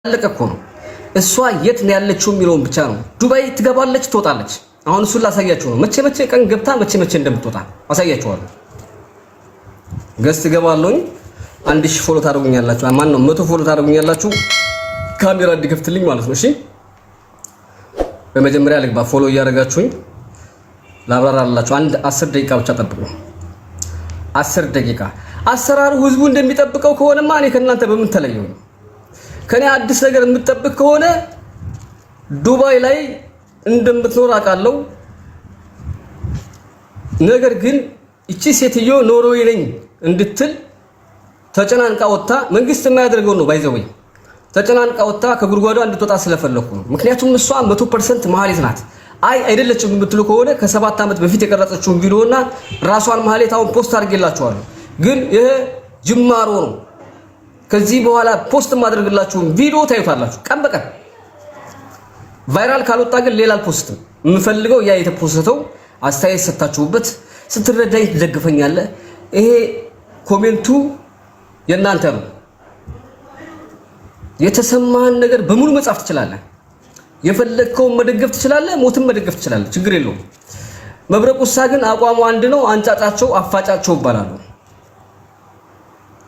ያለቀ እኮ ነው። እሷ የት ነው ያለችው የሚለውን ብቻ ነው። ዱባይ ትገባለች ትወጣለች። አሁን እሱን ላሳያችሁ ነው። መቼ ቀን ገብታ መቼ እንደምትወጣ አሳያችኋለሁ። ገስት ገባለሁኝ 1000 ፎሎ ታደርጉኛላችሁ። ማን ነው 100 ፎሎ ታደርጉኛላችሁ። ካሜራ እንዲከፍትልኝ ማለት ነው። እሺ በመጀመሪያ ልግባ። ፎሎ እያደረጋችሁኝ ላብራራላችሁ። አንድ 10 ደቂቃ ብቻ ጠብቁ። 10 ደቂቃ አሰራሩ ህዝቡ እንደሚጠብቀው ከሆነማ እኔ ከእናንተ በምን ተለየው? ከኔ አዲስ ነገር የምትጠብቅ ከሆነ ዱባይ ላይ እንደምትኖር አውቃለሁ። ነገር ግን እቺ ሴትዮ ኖርዌይ ነኝ እንድትል ተጨናንቃ ወጣ። መንግስት የማያደርገው ነው ባይዘወይ ተጨናንቃ ወጣ ከጉርጓዷ እንድትወጣ ስለፈለኩ ነው። ምክንያቱም እሷ 100% መሐሌት ናት። አይደለችም የምትሉ ከሆነ ከ7 ዓመት በፊት የቀረጸችውን ቪዲዮና ራሷን መሐሌት አሁን ፖስት አድርጌላችኋለሁ። ግን ይሄ ጅማሮ ነው። ከዚህ በኋላ ፖስት ማድረግላችሁን ቪዲዮ ታዩታላችሁ ቀን በቀን። ቫይራል ካልወጣ ግን ሌላ አልፖስትም። የምፈልገው ያ የተፖስተው አስተያየት ሰጣችሁበት ስትረዳኝ ትደግፈኛለህ። ይሄ ኮሜንቱ የእናንተ ነው። የተሰማህን ነገር በሙሉ መጻፍ ትችላለህ። የፈለግከውን መደገፍ ትችላለህ፣ ሞትን መደገፍ ትችላለህ። ችግር የለውም። መብረቁሳ ግን አቋሙ አንድ ነው። አንጫጫቸው አፋጫቸው ይባላሉ።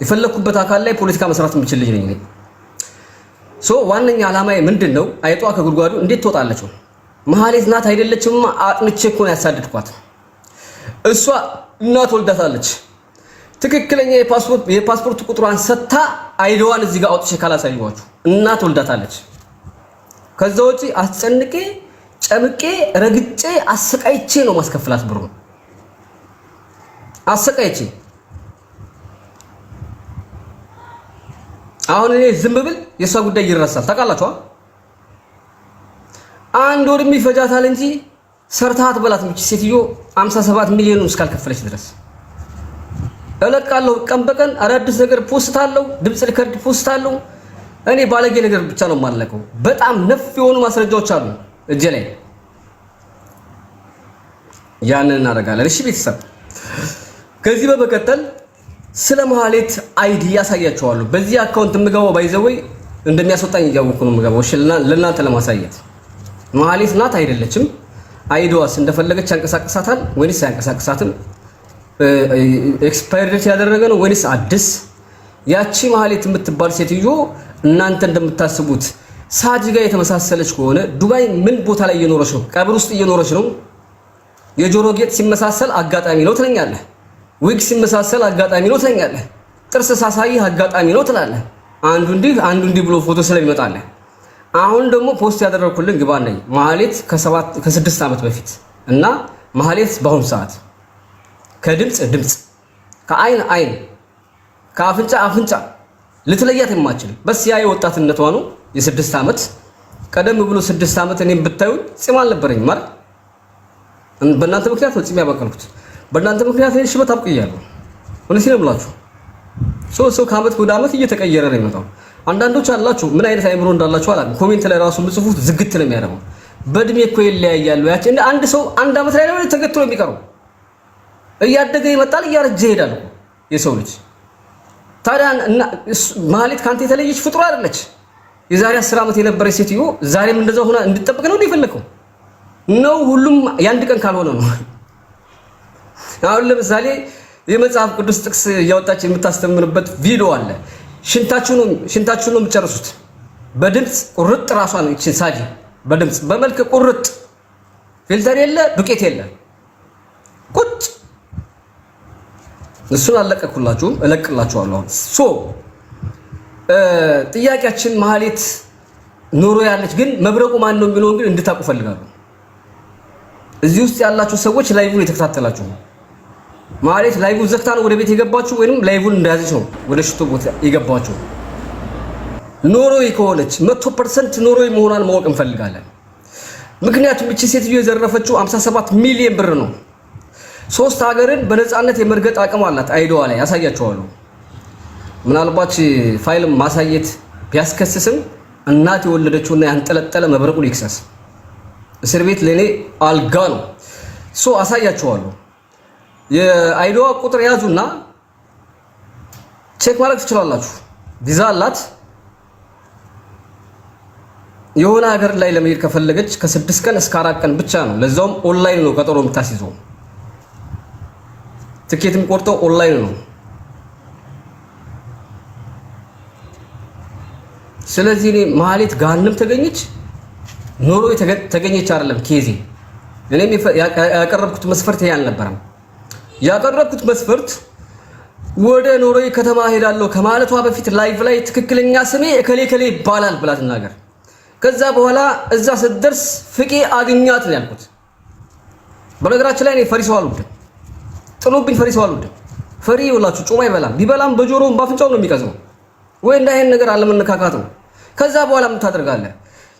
የፈለኩበት አካል ላይ ፖለቲካ መስራት የምችል ልጅ ነኝ። ዋነኛ ዓላማዬ ምንድነው? አይጧ ከጉድጓዱ እንዴት ትወጣለች? መሐሌት ናት አይደለችም? አጥንቼ እኮ ነው ያሳደድኳት። እሷ እናት ወልዳታለች። ትክክለኛ የፓስፖርት ቁጥሯን ሰጥታ አይዲዋን እዚህ ጋር አውጥቼ ካላሳየኋችሁ እናት ወልዳታለች። ከዛ ውጪ አስጨንቄ ጨምቄ ረግጬ አሰቃይቼ ነው ማስከፍላት ብሩ አሰቃይቼ። አሁን እኔ ዝም ብል የሷ ጉዳይ ይረሳል። ታውቃላችሁ? አንድ ወር የሚፈጃታል እንጂ ሰርታት በላት ምቺ ሴትዮ 57 ሚሊዮን እስካልከፈለች ድረስ እለቃለሁ። ቀን በቀን አዳዲስ ነገር ፖስት አለው፣ ድምጽ ሪከርድ ፖስት አለው። እኔ ባለጌ ነገር ብቻ ነው የማለቀው። በጣም ነፍ የሆኑ ማስረጃዎች አሉ እጄ ላይ። ያንን እናደርጋለን። እሺ ቤተሰብ፣ ከዚህ በመቀጠል ስለ መሐሌት አይዲ ያሳያችኋለሁ። በዚህ አካውንት የምገባው ባይዘወይ እንደሚያስወጣኝ እያወቅሁ ነው የምገባው። እሺ ለእናንተ ለማሳየት መሐሌት ናት አይደለችም፣ አይዲዋስ እንደፈለገች ያንቀሳቅሳታል ወይስ አያንቀሳቅሳትም፣ ኤክስፓየርድ ያደረገ ነው ወይስ አዲስ። ያቺ መሐሌት የምትባል ሴትዮ እናንተ እንደምታስቡት ሳጅ ጋር የተመሳሰለች ከሆነ ዱባይ ምን ቦታ ላይ እየኖረች ነው? ቀብር ውስጥ እየኖረች ነው። የጆሮ ጌጥ ሲመሳሰል አጋጣሚ ነው ትለኛለህ። ዊግ ሲመሳሰል አጋጣሚ ነው ትለኛለህ። ጥርስ ሳሳይህ አጋጣሚ ነው ትላለህ። አንዱ እንዲህ ብሎ ፎቶ ስለሚመጣልህ። አሁን ደግሞ ፖስት ያደረኩልን ግባ ነኝ መሐሌት ከ6 ዓመት በፊት እና መሐሌት በአሁኑ ሰዓት ከድምጽ ከአይን አይን ከአፍንጫ አፍንጫ ልትለያት የማችል በስ ያ የወጣትነቷ ነው። የ6 ዓመት ቀደም ብሎ 6 ዓመት እኔም ብታዩ ጺም አልነበረኝም ማለት በእናንተ ምክንያት ነው ጺም ያበቀልኩት። በእናንተ ምክንያት እኔ ሽበት አብቅያለሁ። እውነቴን ነው የምላችሁ። ሰው ከዓመት ወደ ዓመት እየተቀየረ ነው የሚመጣው። አንዳንዶች አላችሁ ምን አይነት አይምሮ እንዳላችሁ አላውቅም። ኮሜንት ላይ ራሱ ምጽፉት ዝግት ነው የሚያደርገው። በእድሜ እኮ ይለያያሉ። ያቺ እንደ አንድ ሰው 1 ዓመት ላይ ነው ተገትሮ የሚቀረው። እያደገ ይመጣል፣ እያረጀ ይሄዳል የሰው ልጅ። ታዲያ መሐሌት ካንተ የተለየች ፍጡር አይደለች። የዛሬ 10 ዓመት የነበረች ሴትዮ ዛሬም እንደዛው ሆና እንድትጠብቅ ነው የፈለከው ነው? ሁሉም የአንድ ቀን ካልሆነ ነው። አሁን ለምሳሌ የመጽሐፍ ቅዱስ ጥቅስ እያወጣች የምታስተምርበት ቪዲዮ አለ። ሽንታችሁ ነው የምትጨርሱት። በድምጽ ቁርጥ ራሷ ነው እቺ ሳጂ በድምጽ በመልክ ቁርጥ፣ ፊልተር የለ ዱቄት የለ ቁጭ። እሱን አለቀኩላችሁም እለቅላችኋለሁ። ጥያቄያችን መሐሌት ኖሮ ያለች ግን መብረቁ ማን ነው የሚለውን ግን እንድታውቁ ፈልጋለሁ። እዚህ ውስጥ ያላችሁ ሰዎች ላይቭን የተከታተላችሁ ነው። መሐሌት ላይቭን ዘግታ ነው ወደ ቤት የገባችሁ ወይንም ላይቭን እንደያዘች ነው ወደ ሽቶ ቦታ የገባችሁ? ኖርዌይ ከሆነች 100% ኖርዌይ መሆኗን ማወቅ እንፈልጋለን። ምክንያቱም እቺ ሴትዮ የዘረፈችው 57 ሚሊዮን ብር ነው። 3 ሀገርን በነፃነት የመርገጥ አቅም አላት። አይዲዋ ላይ ያሳያችኋለሁ። ምናልባት ፋይል ማሳየት ቢያስከስስም እናት የወለደችውና ያንጠለጠለ መብረቁን ይክሰስ። እስር ቤት ለኔ አልጋ ነው። አሳያችኋለሁ። የአይዲዋ ቁጥር ያዙና ቼክ ማድረግ ትችላላችሁ። ቪዛ አላት የሆነ ሀገር ላይ ለመሄድ ከፈለገች ከ6 ቀን እስከ 4 ቀን ብቻ ነው። ለዛውም ኦንላይን ነው ቀጠሮ የምታስይዘው። ትኬት የሚቆርጠው ኦንላይን ነው። ስለዚህ እኔ ማህሌት ገሃነም ተገኘች ኖሮ ተገኘች አይደለም ኬዚ። እኔም ያቀረብኩት መስፈርት ይሄ አልነበረም። ያቀረብኩት መስፈርት ወደ ኖርዌይ ከተማ ሄዳለሁ ከማለቷ በፊት ላይቭ ላይ ትክክለኛ ስሜ እከሌ ከሌ ይባላል ብላ ትናገር። ከዛ በኋላ እዛ ስትደርስ ፍቄ አግኛት ነው ያልኩት። በነገራችን ላይ እኔ ፈሪ ሰው አልወድም፣ ጥሎብኝ ፈሪ ሰው አልወድም። ፈሪ ይውላችሁ ጮማ ይበላም፣ ቢበላም በጆሮም ባፍንጫው ነው የሚቀዝመው። ወይ እንዳይሄን ነገር አለመነካካት ነው። ከዛ በኋላ ምን ታደርጋለህ?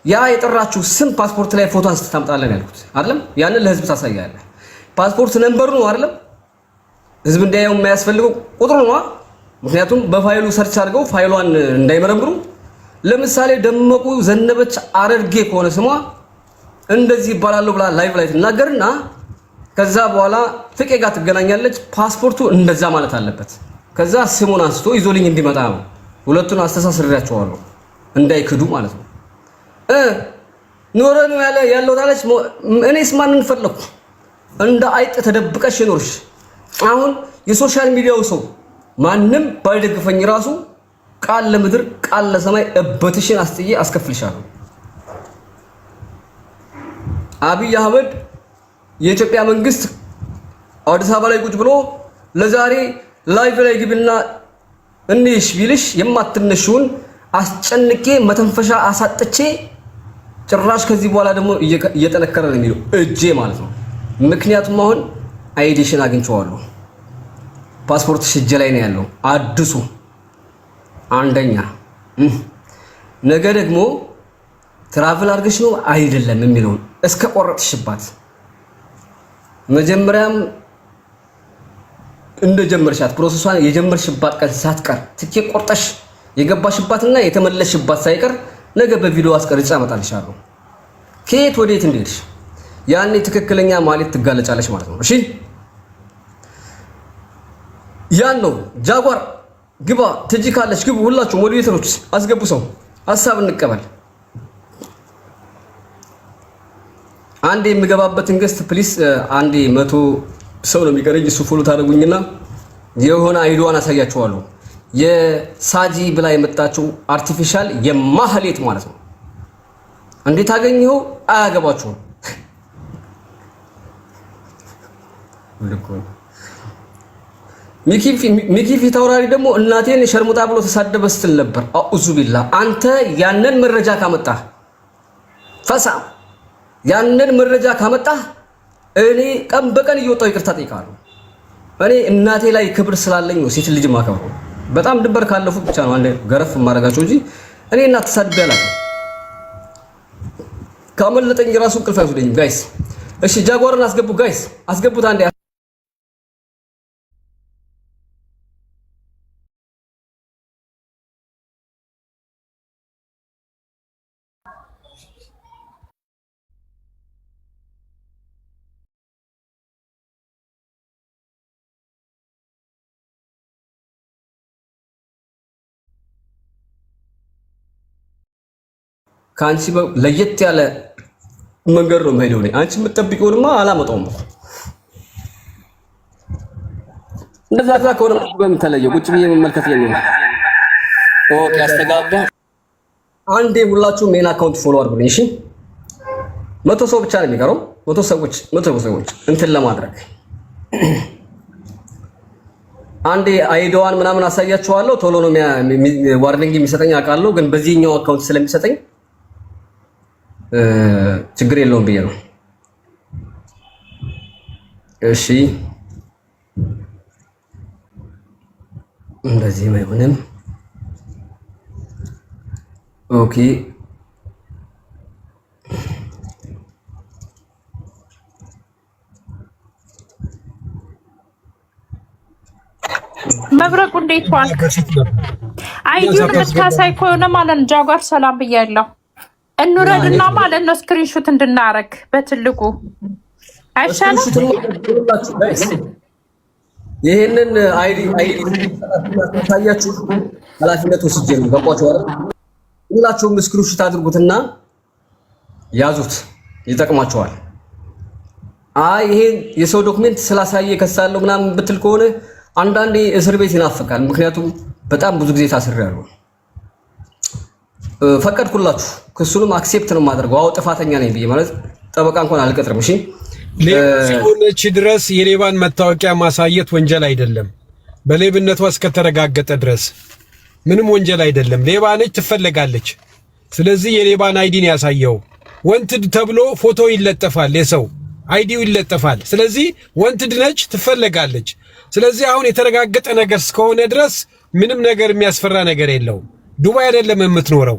ያ የጠራችሁ ስም ፓስፖርት ላይ ፎቶ አንስተ ታምጣለህ ያልኩት አይደለም። ያንን ለህዝብ ታሳያለህ። ፓስፖርት ነምበሩ ነው አይደለም ህዝብ እንዲያየው የማያስፈልገው ቁጥሩ ነው። ምክንያቱም በፋይሉ ሰርች አድርገው ፋይሏን እንዳይመረምሩ። ለምሳሌ ደመቁ ዘነበች አረርጌ ከሆነ ስሟ እንደዚህ ይባላል ብላ ላይቭ ላይ ትናገርና ከዛ በኋላ ፍቄ ጋር ትገናኛለች። ፓስፖርቱ እንደዛ ማለት አለበት። ከዛ ስሙን አንስቶ ይዞልኝ እንዲመጣ ነው። ሁለቱን አስተሳስሬያቸዋለሁ እንዳይክዱ ማለት ነው። ኖረ ነው ያለው ታለች። እኔስ ማንን ፈለኩ? እንደ አይጥ ተደብቀሽ ኖርሽ። አሁን የሶሻል ሚዲያው ሰው ማንም ባይደግፈኝ ራሱ ቃል ለምድር ቃል ለሰማይ እበትሽን አስጥዬ አስከፍልሻለሁ። አብይ አህመድ የኢትዮጵያ መንግስት አዲስ አበባ ላይ ቁጭ ብሎ ለዛሬ ላይቭ ላይ ግብና እንሽ ቢልሽ የማትነሽውን አስጨንቄ መተንፈሻ አሳጥቼ ጭራሽ ከዚህ በኋላ ደግሞ እየጠነከረ ነው የሚለው እጄ ማለት ነው። ምክንያቱም አሁን አይዲሽን አግኝቼዋለሁ። ፓስፖርትሽ እጄ ላይ ነው ያለው አዲሱ አንደኛ። ነገ ደግሞ ትራቭል አድርገሽ ነው አይደለም የሚለውን እስከ ቆረጥሽባት መጀመሪያም እንደጀመርሻት ፕሮሰሷን የጀመርሽባት ቀን ሳትቀር ትኬት ቆርጠሽ የገባሽባትና የተመለሽባት ሳይቀር ነገ በቪዲዮ አስቀርጬ አመጣልሻለሁ ከየት ወዴት እንደሄድሽ። ያኔ ትክክለኛ ማለት ትጋለጫለሽ ማለት ነው። እሺ ያን ነው ጃጓር ግባ ትጂ ካለሽ ግቡ። ሁላችሁ ሞዴሬተሮች አስገቡ። ሰው ሐሳብ እንቀበል። አንዴ የምገባበትን ገስት ፕሊስ አንዴ 100 ሰው ነው የሚቀረኝ። እሱ ፎሎ ታደርጉኝና የሆነ አይዲዋን አሳያችኋለሁ። የሳጂ ብላ የመጣችው አርቲፊሻል የማህሌት ማለት ነው። እንዴት አገኘው? አያገባችሁም። ሚኪ ፊት አውራሪ ደግሞ እናቴን ሸርሙጣ ብሎ ተሳደበ ስትል ነበር። አኡዙ ቢላ። አንተ ያንን መረጃ ካመጣ ፈሳ ያንን መረጃ ካመጣ እኔ ቀን በቀን እየወጣው ይቅርታ ጠይቃለሁ። እኔ እናቴ ላይ ክብር ስላለኝ ነው ሴት ልጅ ማከብረው። በጣም ድንበር ካለፉ ብቻ ነው አንዴ ገረፍ ማረጋቸው እንጂ እኔ እናት ተሳድቤ አላውቅም። ካመለጠኝ ራሱ እንቅልፍ አይወስደኝም ጋይስ። እሺ ጃጓርን አስገቡ ጋይስ፣ አስገቡት አንዴ። ካንቺ ለየት ያለ መንገድ ነው የምሄደው ነኝ። አንቺ የምትጠብቂውንማ አላመጣውም እኮ። እንደዛ ከሆነ በምን ተለየ? ቁጭ ብዬ መመልከት የለም። ኦኬ ያስተጋባ። አንዴ ሁላችሁም ሜን አካውንት ፎሎ አድርጉልኝ እሺ። 100 ሰው ብቻ ነው የሚቀረው። 100 ሰዎች እንትን ለማድረግ አንዴ አይዲዋን ምናምን አሳያችኋለሁ። ቶሎ ነው ዋርኒንግ የሚሰጠኝ አውቃለሁ፣ ግን በዚህኛው አካውንት ስለሚሰጠኝ ችግር የለውም ብዬ ነው። እሺ እንደዚህ አይሆንም። ኦኬ መብረቁ እንዴት ዋልክ? አይዲውን ብታሳይ ከሆነ ማለት ነው። ጃጓር ሰላም ብያለሁ። እንውረድና ማለት ነው ስክሪንሾት እንድናረግ በትልቁ አይሻልም? ይሄንን አይዲ ታያችሁ ኃላፊነት ወስጄ ነው። ገባችሁ አይደል? ሁላችሁም ስክሪንሾት አድርጉትና ያዙት ይጠቅማቸዋል። አይ ይሄን የሰው ዶክመንት ስላሳየ ከሳለው ምናምን ብትል ከሆነ አንዳንዴ እስር ቤት ይናፍቃል። ምክንያቱም በጣም ብዙ ጊዜ ታስሬያለሁ። ፈቀድኩላችሁ፣ ክሱንም አክሴፕት ነው የማደርገው። አዎ ጥፋተኛ ነኝ ብዬ ማለት ጠበቃ እንኳን አልቀጥርም። እሺ ሌባች ድረስ የሌባን መታወቂያ ማሳየት ወንጀል አይደለም። በሌብነቷ እስከተረጋገጠ ድረስ ምንም ወንጀል አይደለም። ሌባ ነች፣ ትፈለጋለች። ስለዚህ የሌባን አይዲን ያሳየው ወንትድ ተብሎ ፎቶ ይለጠፋል፣ የሰው አይዲው ይለጠፋል። ስለዚህ ወንትድ ነች፣ ትፈለጋለች። ስለዚህ አሁን የተረጋገጠ ነገር እስከሆነ ድረስ ምንም ነገር የሚያስፈራ ነገር የለውም። ዱባይ አይደለም የምትኖረው።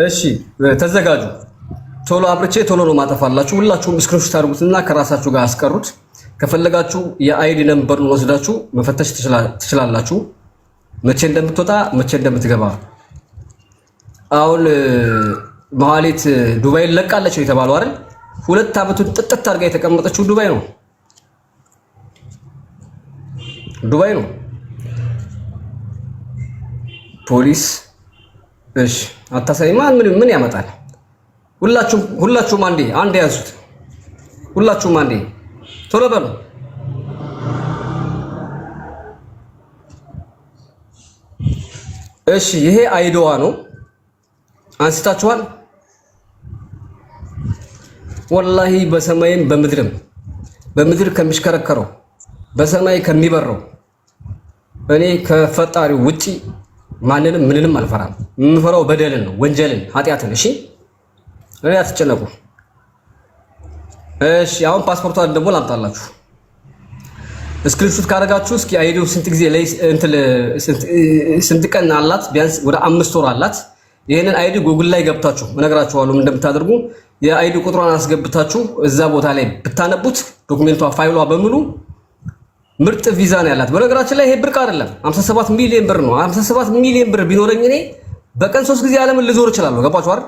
እሺ ተዘጋጁ። ቶሎ አብርቼ ቶሎ ነው ማጠፋላችሁ። ሁላችሁም ስክሪንሾት አድርጉትና ከራሳችሁ ጋር አስቀሩት። ከፈለጋችሁ የአይዲ ነምበሩን ወስዳችሁ መፈተሽ ትችላላችሁ፣ መቼ እንደምትወጣ መቼ እንደምትገባ። አሁን መሀሌት ዱባይ ለቃለች ነው የተባለው አይደል? 2 ዓመቱን ጥጥት አድርጋ የተቀመጠችው ዱባይ ነው። ዱባይ ነው ፖሊስ። እሺ አታሳይማ። ምን ያመጣል? ሁላችሁም አንዴ ያዙት። ሁላችሁም አንዴ ቶሎ በሉ። እሺ ይሄ አይዶዋ ነው። አንስታችኋል። ወላሂ በሰማይም በምድርም በምድር ከሚሽከረከረው በሰማይ ከሚበረው እኔ ከፈጣሪው ውጪ ማንንም ምንንም አልፈራም። የምፈራው በደልን ነው፣ ወንጀልን፣ ኃጢአትን። እሺ እኔ አትጨነቁ። እሺ አሁን ፓስፖርቷን ደግሞ ላምጣላችሁ። ስክሪንሾት ካደረጋችሁ እስኪ አይዲው ስንት ጊዜ ላይ ስንት ቀን አላት? ቢያንስ ወደ 5 ወር አላት። ይሄንን አይዲ ጉግል ላይ ገብታችሁ እነግራችኋለሁ እንደምታደርጉ። የአይዲ ቁጥሯን አስገብታችሁ እዛ ቦታ ላይ ብታነቡት ዶክመንቷ ፋይሏ በሙሉ ምርጥ ቪዛ ነው ያላት። በነገራችን ላይ ይሄ ብርቅ አይደለም፣ 57 ሚሊዮን ብር ነው። 57 ሚሊዮን ብር ቢኖረኝ እኔ በቀን 3 ጊዜ ዓለምን ልዞር እችላለሁ። ገባችሁ አይደል?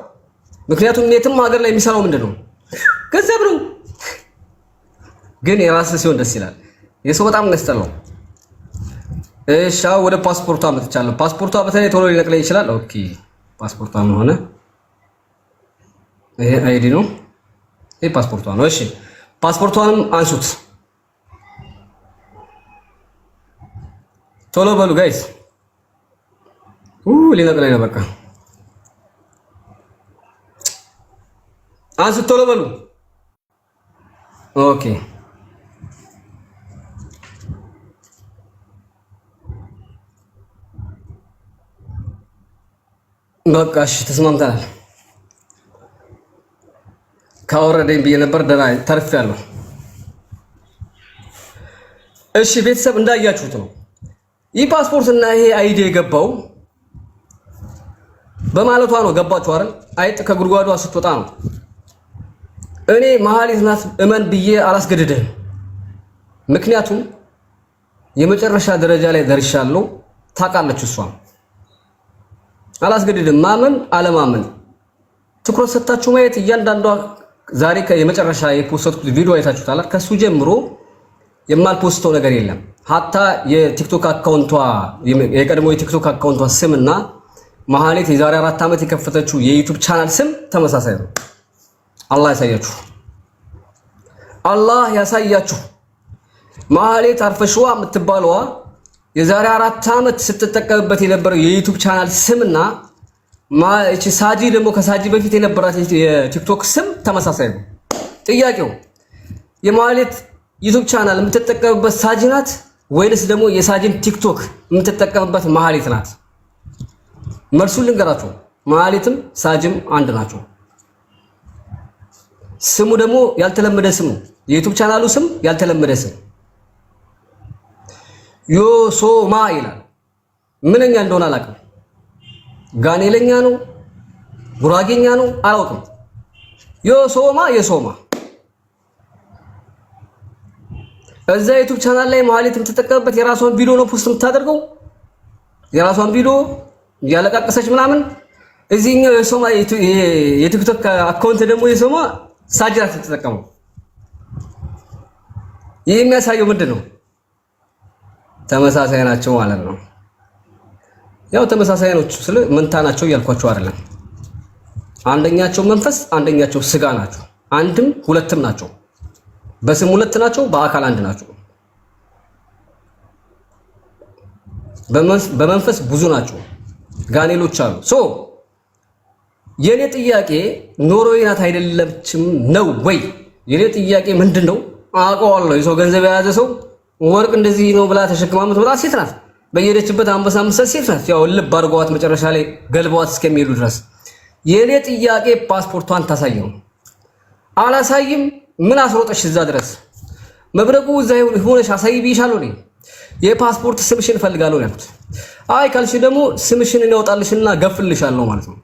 ምክንያቱም የትም ሀገር ላይ የሚሰራው ምንድነው? ገንዘብ ነው። ግን የራስ ሲሆን ደስ ይላል። የሰው በጣም ነስተለው። እሺ ወደ ፓስፖርቷ መጥቻለሁ። ፓስፖርቷ በተለይ ቶሎ ሊነቅለኝ ይችላል። ኦኬ ፓስፖርቷ ምን ሆነ? ይሄ አይዲ ነው። ይሄ ፓስፖርቷ ነው። እሺ ፓስፖርቷንም አንሱት። ቶሎ በሉ ጋይስ። ሊነቅለኝ ነው። በቃ አንሱት፣ ቶሎ በሉ። ኦኬ በቃ እሺ ተስማምተናል። ካወረደኝ ብዬ ነበር፣ ደህና ተርፌያለሁ። እሺ ቤተሰብ እንዳያችሁት ነው ይህ ፓስፖርት እና ይሄ አይዲ የገባው በማለቷ ነው። ገባችሁ አይደል? አይጥ ከጉድጓዷ ስትወጣ ነው። እኔ መሀሌት ናት እመን ብዬ አላስገድድህም። ምክንያቱም የመጨረሻ ደረጃ ላይ ደርሻለሁ። ታውቃለች እሷም። አላስገድድም። ማመን አለማመን ትኩረት ሰጣችሁ ማየት። እያንዳንዷ ዛሬ የመጨረሻ የፖስተትኩት ቪዲዮ አይታችሁታል። ከሱ ጀምሮ የማልፖስተው ነገር የለም። ሀታ የቲክቶክ አካውንቷ የቀድሞ የቲክቶክ አካውንቷ ስምና መሀሌት የዛሬ 4 ዓመት የከፈተችው የዩቲዩብ ቻናል ስም ተመሳሳይ ነው። አላህ ያሳያችሁ፣ አላህ ያሳያችሁ። መሀሌት አርፈሽዋ የምትባለዋ የዛሬ 4 ዓመት ስትጠቀምበት የነበረው የዩቲዩብ ቻናል ስምና እቺ ሳጂ ደግሞ ከሳጂ በፊት የነበራት የቲክቶክ ስም ተመሳሳይ ነው። ጥያቄው የመሀሌት ዩቲዩብ ቻናል የምትጠቀምበት ሳጂ ናት ወይንስ ደግሞ የሳጂን ቲክቶክ የምትጠቀምበት መሀሌት ናት? መልሱን ልንገራችሁ። መሀሌትም ሳጂም አንድ ናቸው። ስሙ ደግሞ ያልተለመደ ስም ነው። የዩቲዩብ ቻናሉ ስም ያልተለመደ ስም ዮሶማ ይላል። ምንኛ እንደሆነ አላውቅም። ጋኔለኛ ነው፣ ጉራጌኛ ነው፣ አላውቅም። ዮሶማ የሶማ እዛ ዩቲዩብ ቻናል ላይ መሀሌት የምትጠቀምበት የራሷን ቪዲዮ ነው ፖስት የምታደርገው። የራሷን ቪዲዮ እያለቃቀሰች ምናምን። እዚህኛው የሶማ የቲክቶክ አካውንት ደግሞ የሶማ ሳጂ ናት የምትጠቀመው። ይህ የሚያሳየው ምንድን ነው? ተመሳሳይ ናቸው ማለት ነው። ያው ተመሳሳይ ናቸው ስለ መንታ ናቸው እያልኳቸው አይደለም። አንደኛቸው መንፈስ አንደኛቸው ስጋ ናቸው። አንድም ሁለትም ናቸው። በስም ሁለት ናቸው፣ በአካል አንድ ናቸው። በመንፈስ ብዙ ናቸው፣ ጋኔሎች አሉ። ሶ የኔ ጥያቄ ኖርዌይ ናት አይደለችም ነው ወይ? የኔ ጥያቄ ምንድነው? አውቀዋለሁ የሰው ገንዘብ የያዘ ሰው ወርቅ እንደዚህ ነው ብላ ተሸክማ የምትመጣ ሴት ናት። በየሄደችበት አንበሳ ምሰል ሴት ናት። ያው ልብ አድርገዋት መጨረሻ ላይ ገልበዋት እስከሚሄዱ ድረስ። የኔ ጥያቄ ፓስፖርቷን ታሳይ ነው። አላሳይም። ምን አስሮጠሽ እዛ ድረስ? መብረቁ እዛ ሆነሽ አሳይ ብዬሻለሁ እኔ። የፓስፖርት ስምሽን እፈልጋለሁ ያልኩት። አይ ካልሽ ደግሞ ስምሽን እናወጣልሽና ገፍልሻለሁ ማለት ነው።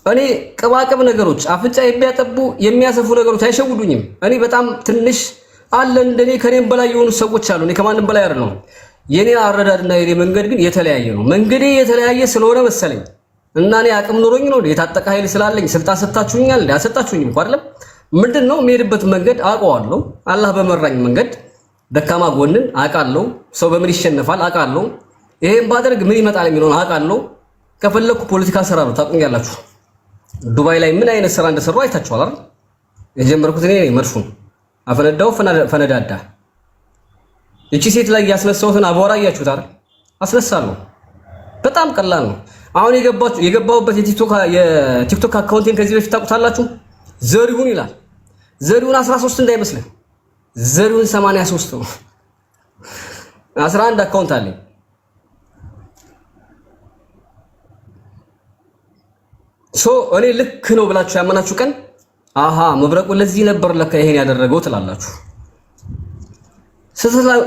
እኔ ቅባቅብ ነገሮች አፍንጫ የሚያጠቡ የሚያሰፉ ነገሮች አይሸውዱኝም። እኔ በጣም ትንሽ አለ እንደኔ ከኔም በላይ የሆኑ ሰዎች አሉ። እኔ ከማንም በላይ አይደለም። የኔ አረዳድና የኔ መንገድ ግን የተለያየ ነው። መንገዴ የተለያየ ስለሆነ መሰለኝ እና እኔ አቅም ኖሮኝ ነው የታጠቀ ኃይል ስላለኝ ስልጣን ሰጣችሁኛል። ያሰጣችሁኝም እኮ አይደለም። ምንድነው የሚሄድበት መንገድ አውቀዋለሁ። አላህ በመራኝ መንገድ ደካማ ጎንን አውቃለሁ። ሰው በምን ይሸነፋል አውቃለሁ። ይሄን ባደርግ ምን ይመጣል የሚለውን አውቃለሁ። ከፈለኩ ፖለቲካ ስራ ነው ታውቁኛላችሁ። ዱባይ ላይ ምን አይነት ስራ እንደሰሩ አይታችኋል አይደል? የጀመርኩት እኔ ነኝ። መድፉን አፈነዳው ፈነዳዳ። እቺ ሴት ላይ ያስነሳሁትን አቧራ እያችሁት አይደል? አስነሳለሁ። በጣም ቀላል ነው። አሁን የገባሁበት የቲክቶክ አካውንቴን ከዚህ በፊት ታውቁታላችሁ። ዘሪሁን ይላል። ዘሪሁን 13 እንዳይመስልህ፣ ዘሪሁን 83 ነው። 11 አካውንት አለኝ። ሶ እኔ ልክ ነው ብላችሁ ያመናችሁ ቀን አሃ መብረቁ ለዚህ ነበር ለካ ይሄን ያደረገው ትላላችሁ።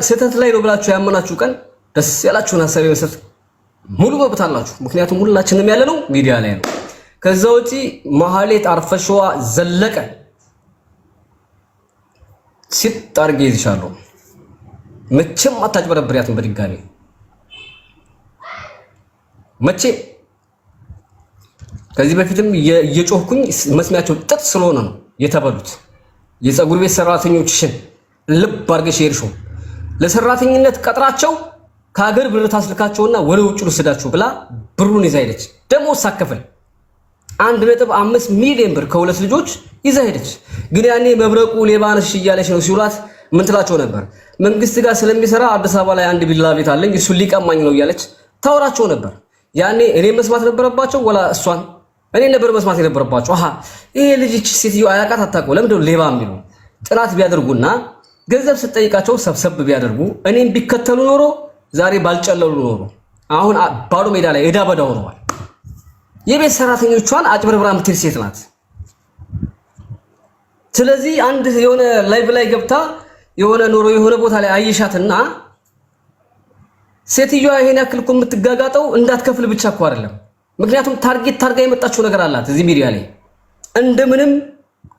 ስህተት ላይ ነው ብላችሁ ያመናችሁ ቀን ደስ ያላችሁን ሐሳብ መስጠት ሙሉ መብት አላችሁ። ምክንያቱም ሁላችንም ያለነው ሚዲያ ላይ ነው። ከዛ ውጪ መሐሌት አርፈሽዋ ዘለቀ ሲጣርጌ ይዝሻለሁ። መቼም አታጭበረብሪያትም በድጋሚ መቼም። ከዚህ በፊትም እየጮህኩኝ መስሚያቸው ጥጥ ስለሆነ ነው የተበሉት። የፀጉር ቤት ሰራተኞችሽን ልብ አድርገሽ ሄድሽው ለሰራተኝነት ቀጥራቸው ከሀገር ብር ታስልካቸውና ወደ ውጭ ልስዳችሁ ብላ ብሩን ይዛ ሄደች። ደሞዝ ሳከፍል 1.5 ሚሊዮን ብር ከሁለት ልጆች ይዛ ሄደች። ግን ያኔ መብረቁ ሌባነሽ እያለች ነው ሲውላት ምን ትላቸው ነበር? መንግስት ጋር ስለሚሰራ አዲስ አበባ ላይ አንድ ቢላ ቤት አለኝ እሱ ሊቀማኝ ነው እያለች ታወራቸው ነበር። ያኔ እኔ መስማት ነበረባቸው ወላ እሷን? እኔ ነበር መስማት የነበረባቸው። አሃ ይሄ ልጅ እቺ ሴትዮ አያውቃት አታውቀው ለምንድነው ሌባ የሚሉ ጥናት ቢያደርጉና ገንዘብ ስትጠይቃቸው ሰብሰብ ቢያደርጉ እኔን ቢከተሉ ኖሮ ዛሬ ባልጨለሉ ኖሮ አሁን ባዶ ሜዳ ላይ እዳ በዳ ሆነዋል። የቤት ሰራተኞቿን አጭበርብራ የምትል ሴት ናት። ስለዚህ አንድ የሆነ ላይቭ ላይ ገብታ የሆነ ኖሮ የሆነ ቦታ ላይ አይሻትና ሴትዮዋ ይሄን ያክል እኮ የምትጋጋጠው እንዳትከፍል ብቻ እኮ አይደለም። ምክንያቱም ታርጋ የመጣችው ነገር አላት። እዚህ ሚዲያ ላይ እንደምንም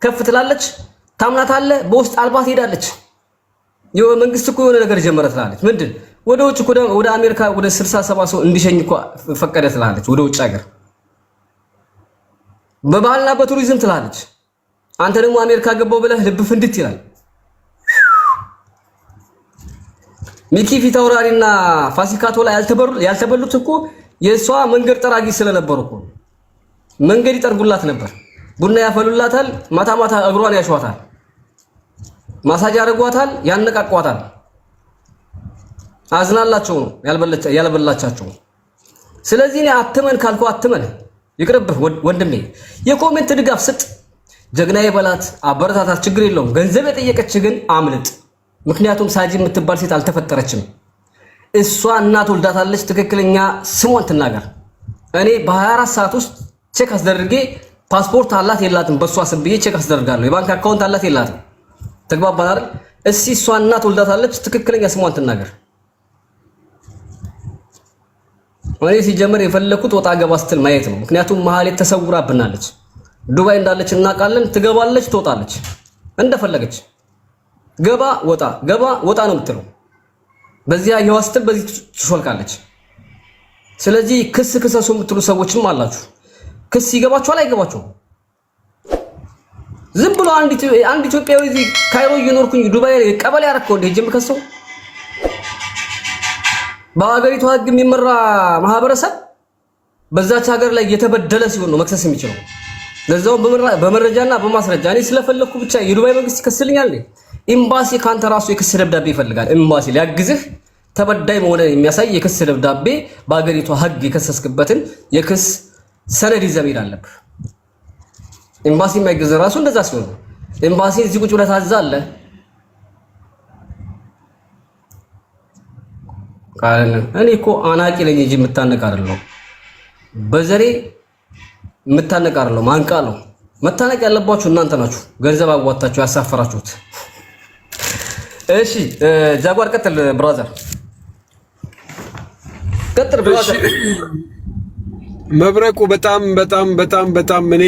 ከፍ ትላለች፣ ታምናታለህ፣ በውስጥ አልባት ሄዳለች። መንግስት እኮ የሆነ ነገር ጀመረ ትላለች። ምንድን ወደ ውጭ ወደ አሜሪካ ወደ 60-70 ሰው እንዲሸኝ እኮ ፈቀደ ትላለች። ወደ ውጭ ሀገር በባህልና በቱሪዝም ትላለች። አንተ ደግሞ አሜሪካ ገባው ብለህ ልብ ፍንድት ይላል። ሚኪ ፊታውራሪና ፋሲካቶ ላይ ያልተበሉት እኮ የሷ መንገድ ጠራጊ ስለነበሩ እኮ መንገድ ይጠርጉላት ነበር። ቡና ያፈሉላታል፣ ማታ ማታ እግሯን ያሸዋታል፣ ማሳጅ ያደርጓታል፣ ያነቃቋታል። አዝናላቸው ነው ያልበላቻቸው። ስለዚህ እኔ አትመን ካልኩ አትመን ይቅርብህ ወንድሜ። የኮሜንት ድጋፍ ስጥ፣ ጀግናዬ በላት፣ አበረታታት፣ ችግር የለውም። ገንዘብ የጠየቀች ግን አምልጥ። ምክንያቱም ሳጂ የምትባል ሴት አልተፈጠረችም። እሷ እናት ወልዳታለች። ትክክለኛ ስሟን ትናገር። እኔ በ24 ሰዓት ውስጥ ቼክ አስደርጌ ፓስፖርት አላት የላትም በሷ ስም ብዬ ቼክ አስደርጋለሁ። የባንክ አካውንት አላት የላትም። ተግባባን አይደል? እሺ እሷ እናት ወልዳታለች። ትክክለኛ ስሟን ትናገር። እኔ ሲጀመር የፈለኩት ወጣ ገባ ስትል ማየት ነው። ምክንያቱም መሐሌት ተሰውራብናለች። ዱባይ እንዳለች እናውቃለን። ትገባለች፣ ትወጣለች እንደፈለገች። ገባ ወጣ ነው የምትለው። በዚያ የዋስትል በዚህ ትሾልካለች። ስለዚህ ክስ ክሰሱ የምትሉ ሰዎችም አላችሁ። ክስ ይገባችኋል አይገባችሁም? ዝም ብሎ አንድ ኢትዮጵያዊ እዚህ ካይሮ እየኖርኩኝ ዱባይ ቀበሌ ያረከው እንደ ጅም ከሰው በአገሪቱ ህግ የሚመራ ማህበረሰብ በዛች ሀገር ላይ የተበደለ ሲሆን ነው መክሰስ የሚችለው። ለዛው በመረጃና በማስረጃ እኔ ስለፈለኩ ብቻ የዱባይ መንግስት ይከስልኛል። ኤምባሲ ካንተ ራሱ የክስ ደብዳቤ ይፈልጋል። ኤምባሲ ሊያግዝህ ተበዳይ መሆነ የሚያሳይ የክስ ደብዳቤ በአገሪቷ ህግ የከሰስክበትን የክስ ሰነድ ይዘህ መሄድ አለብህ። ኤምባሲ የማይገዝ ራሱ እንደዛ ሲሆን ኤምባሲ እዚህ ቁጭ ብለህ ታዛለህ። እኔ እኮ አናቂ ነኝ እንጂ የምታነቅ አይደለሁም። በዘሬ የምታነቅ አይደለሁም። አንቃ ነው መታነቅ ያለባችሁ እናንተ ናችሁ። ገንዘብ አዋጣችሁ ያሳፈራችሁት። እሺ ጃጓር ቀጥል ብራዘር፣ ቀጥል ብራዘር። መብረቁ በጣም እኔ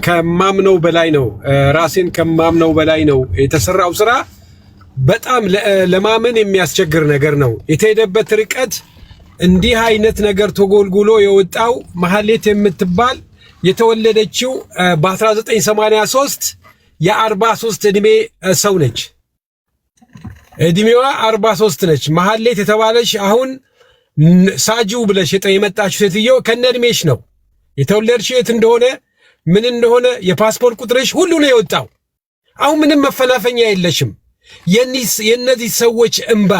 ከማምነው በላይ ነው። ራሴን ከማምነው በላይ ነው የተሰራው ስራ። በጣም ለማመን የሚያስቸግር ነገር ነው የተሄደበት ርቀት። እንዲህ አይነት ነገር ተጎልጉሎ የወጣው መሐሌት የምትባል የተወለደችው በ1983 የ43 እድሜ ሰው ነች። እድሜዋ 43 ነች። መሐሌት የተባለች አሁን ሳጂው ብለሽ የመጣችው ሴትዮ ከነ እድሜሽ ነው የተወለድሽ። የት እንደሆነ ምን እንደሆነ የፓስፖርት ቁጥርሽ ሁሉ ነው የወጣው። አሁን ምንም መፈናፈኛ የለሽም። የነዚህ ሰዎች እንባ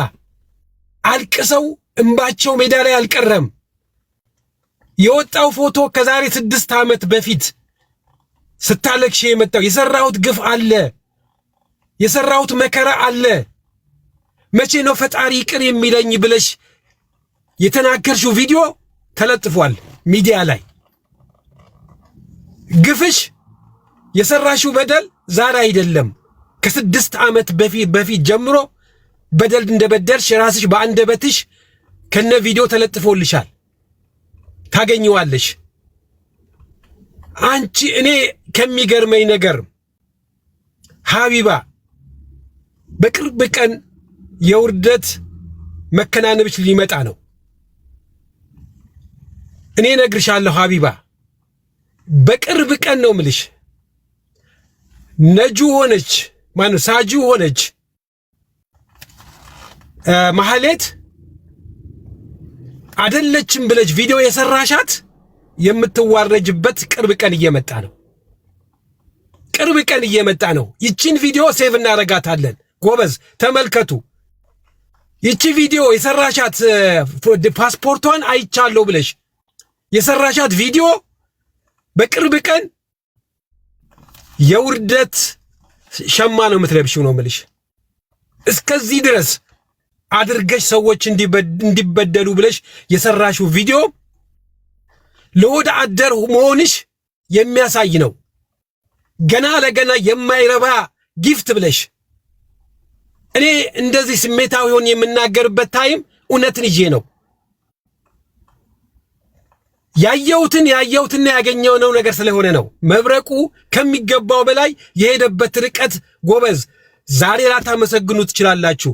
አልቅሰው እንባቸው ሜዳ ላይ አልቀረም። የወጣው ፎቶ ከዛሬ 6 ዓመት በፊት ስታለቅሽ የመጣው የሰራሁት ግፍ አለ፣ የሰራሁት መከራ አለ፣ መቼ ነው ፈጣሪ ይቅር የሚለኝ ብለሽ የተናገርሽው ቪዲዮ ተለጥፏል ሚዲያ ላይ። ግፍሽ የሰራሽው በደል ዛሬ አይደለም፣ ከ6 ዓመት በፊት ጀምሮ በደል እንደበደልሽ ራስሽ በአንደበትሽ ከነ ቪዲዮ ተለጥፎልሻል። ታገኘዋለሽ። አንቺ እኔ ከሚገርመኝ ነገር ሀቢባ በቅርብ ቀን የውርደት መከናነብሽ ሊመጣ ነው። እኔ ነግርሻለሁ ሀቢባ በቅርብ ቀን ነው ምልሽ። ነጁ ሆነች ማነው ሳጁ ሆነች መሐሌት አይደለችም ብለሽ ቪዲዮ የሰራሻት የምትዋረጅበት ቅርብ ቀን እየመጣ ነው። ቅርብ ቀን እየመጣ ነው። ይቺን ቪዲዮ ሴቭ እናረጋታለን። ጎበዝ ተመልከቱ። ይቺ ቪዲዮ የሰራሻት ፓስፖርቷን አይቻለሁ ብለሽ የሰራሻት ቪዲዮ በቅርብ ቀን የውርደት ሸማ ነው የምትለብሽው ነው የምልሽ። እስከዚህ ድረስ አድርገሽ ሰዎች እንዲበደሉ ብለሽ የሰራሽው ቪዲዮ ለወደ አደር መሆንሽ የሚያሳይ ነው። ገና ለገና የማይረባ ጊፍት ብለሽ እኔ እንደዚህ ስሜታዊ ሆኜ የምናገርበት ታይም እውነትን ይዤ ነው። ያየሁትና ያገኘው ነገር ስለሆነ ነው። መብረቁ ከሚገባው በላይ የሄደበት ርቀት ጎበዝ። ዛሬ ላታመሰግኑ ትችላላችሁ፣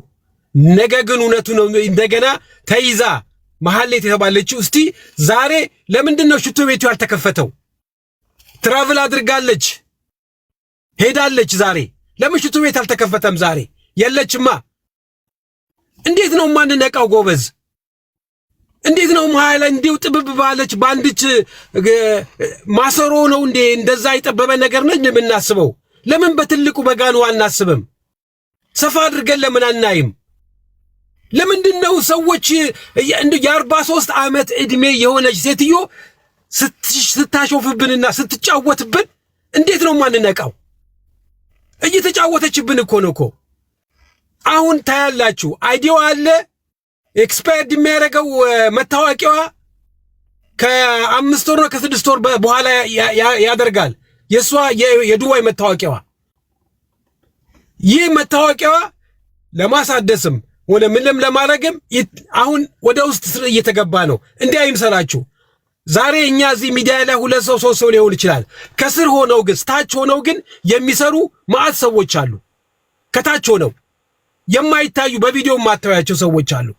ነገ ግን እውነቱ ነው። እንደገና ተይዛ መሐሌት የተባለችው እስቲ ዛሬ ለምንድን ነው ሽቶ ቤቱ ያልተከፈተው? ትራቭል አድርጋለች ሄዳለች። ዛሬ ለምን ሽቶ ቤት አልተከፈተም? ዛሬ የለችማ። እንዴት ነው ማንነቃው ጎበዝ? እንዴት ነው መሐል እንዲው ጥብብ ባለች ባንድች ማሰሮ ነው እንዴ? እንደዛ የጠበበ ነገር ነው እንደምናስበው። ለምን በትልቁ በጋኑ አናስብም? ሰፋ አድርገን ለምን አናይም? ለምንድነው ሰዎች የ43 ዓመት ዕድሜ የሆነች ሴትዮ ስታሾፍብንና ስትጫወትብን እንዴት ነው ማንነቃው? እየተጫወተችብን እኮ ነው እኮ። አሁን ታያላችሁ አይዲዮ አለ ኤክስፓየርድ የሚያደርገው መታወቂያዋ ከ5 ወር ነው ከ6 ወር በኋላ ያደርጋል። የሷ የዱባይ መታወቂያዋ ይህ መታወቂያዋ ለማሳደስም ወደ ምንም ለማድረግም አሁን ወደ ውስጥ ስር እየተገባ ነው። እንዲህ አይምሰላችሁ። ዛሬ እኛ እዚህ ሚዲያ ላይ 2 ሰው 3 ሰው ሊሆን ይችላል። ከስር ሆነው ግን ታች ሆነው ግን የሚሰሩ ማአት ሰዎች አሉ። ከታች ሆነው የማይታዩ በቪዲዮ የማታዩቸው ሰዎች አሉ።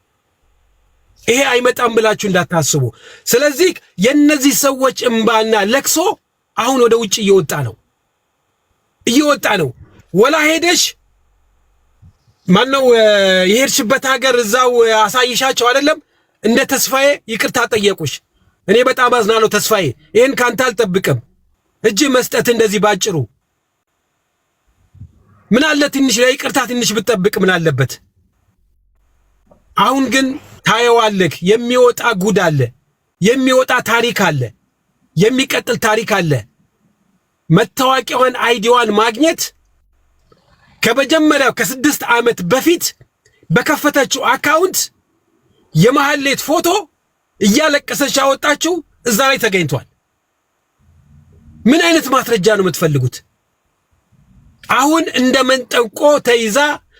ይሄ አይመጣም ብላችሁ እንዳታስቡ። ስለዚህ የነዚህ ሰዎች እንባና ለቅሶ አሁን ወደ ውጭ እየወጣ ነው። ወላ ሄደሽ ማነው የሄድሽበት ሀገር እዛው አሳይሻቸው አይደለም? እንደ ተስፋዬ ይቅርታ ጠየቁሽ። እኔ በጣም አዝናለሁ ተስፋዬ። ይሄን ካንተ አልጠብቅም። እጅ መስጠት እንደዚህ ባጭሩ ምን አለ ትንሽ ለይቅርታ ትንሽ ብትጠብቅ ምን አለበት? አሁን ግን ታየዋለህ። የሚወጣ ጉድ አለ፣ የሚወጣ ታሪክ አለ፣ የሚቀጥል ታሪክ አለ። መታወቂያዋን አይዲዋን ማግኘት ከመጀመሪያው ከ6 ዓመት በፊት በከፈተችው አካውንት የመሐሌት ፎቶ እያለቀሰች ያወጣችው እዛ ላይ ተገኝቷል። ምን አይነት ማስረጃ ነው የምትፈልጉት? አሁን እንደ መንጠቆ ተይዛ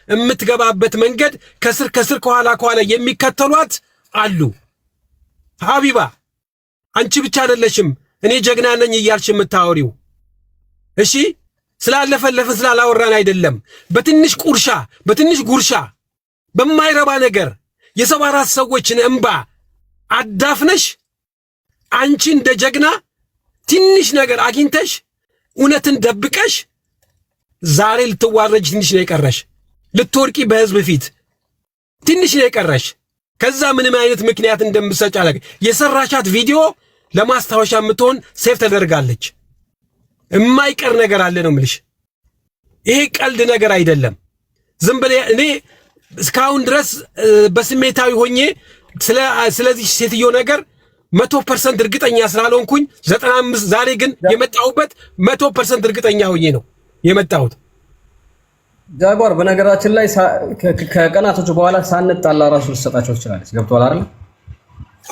የምትገባበት መንገድ ከስር ከኋላ የሚከተሏት አሉ። ሀቢባ አንቺ ብቻ አይደለሽም እኔ ጀግና ነኝ እያልሽ የምታወሪው። እሺ ስላለፈለፈ ስላላወራን አይደለም። በትንሽ ቁርሻ በትንሽ ጉርሻ በማይረባ ነገር የ74 ሰዎችን እንባ አዳፍነሽ አንቺ እንደ ጀግና ትንሽ ነገር አግኝተሽ እውነትን ደብቀሽ ዛሬ ልትዋረጅ ትንሽ ነው የቀረሽ። ልትወርቂ በህዝብ ፊት ትንሽ ነው የቀረሽ። ከዛ ምንም አይነት ምክንያት እንደምትሰጭ አለቅ የሰራቻት ቪዲዮ ለማስታወሻ የምትሆን ሴፍ ተደርጋለች። የማይቀር ነገር አለ ነው የምልሽ። ይሄ ቀልድ ነገር አይደለም። ዝም ብለ እኔ እስካሁን ድረስ በስሜታዊ ሆኜ ስለዚህ ሴትዮ ነገር 100% እርግጠኛ ስላልሆንኩኝ 95 ዛሬ ግን የመጣሁበት 100% እርግጠኛ ሆኜ ነው የመጣሁት። ጃጓር በነገራችን ላይ ከቀናቶች በኋላ ሳንጣላ ራሱ ልትሰጣቸው ትችላለች። ገብቷል አይደል?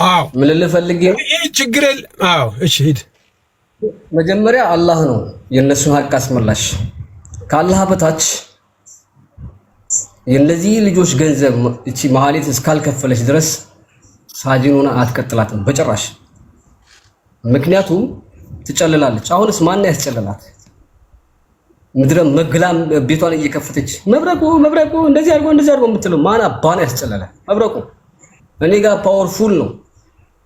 አዎ ምን ልፈልግ ይሄ ችግር አዎ እሺ ሂድ። መጀመሪያ አላህ ነው የነሱን ሀቅ አስመላሽ። ከአላህ በታች የነዚህ ልጆች ገንዘብ እቺ መሐሌት እስካልከፈለች ድረስ ሳጅኑና አትቀጥላትም በጭራሽ። ምክንያቱም ትጨልላለች። አሁንስ ማን ያስጨልላት? ምድረ መግላም ቤቷን እየከፈተች መብረቁ እንደዚህ አድርጎ የምትለው ማን አባን ያስጨለለ? መብረቁ እኔ ጋር ፓወርፉል ነው።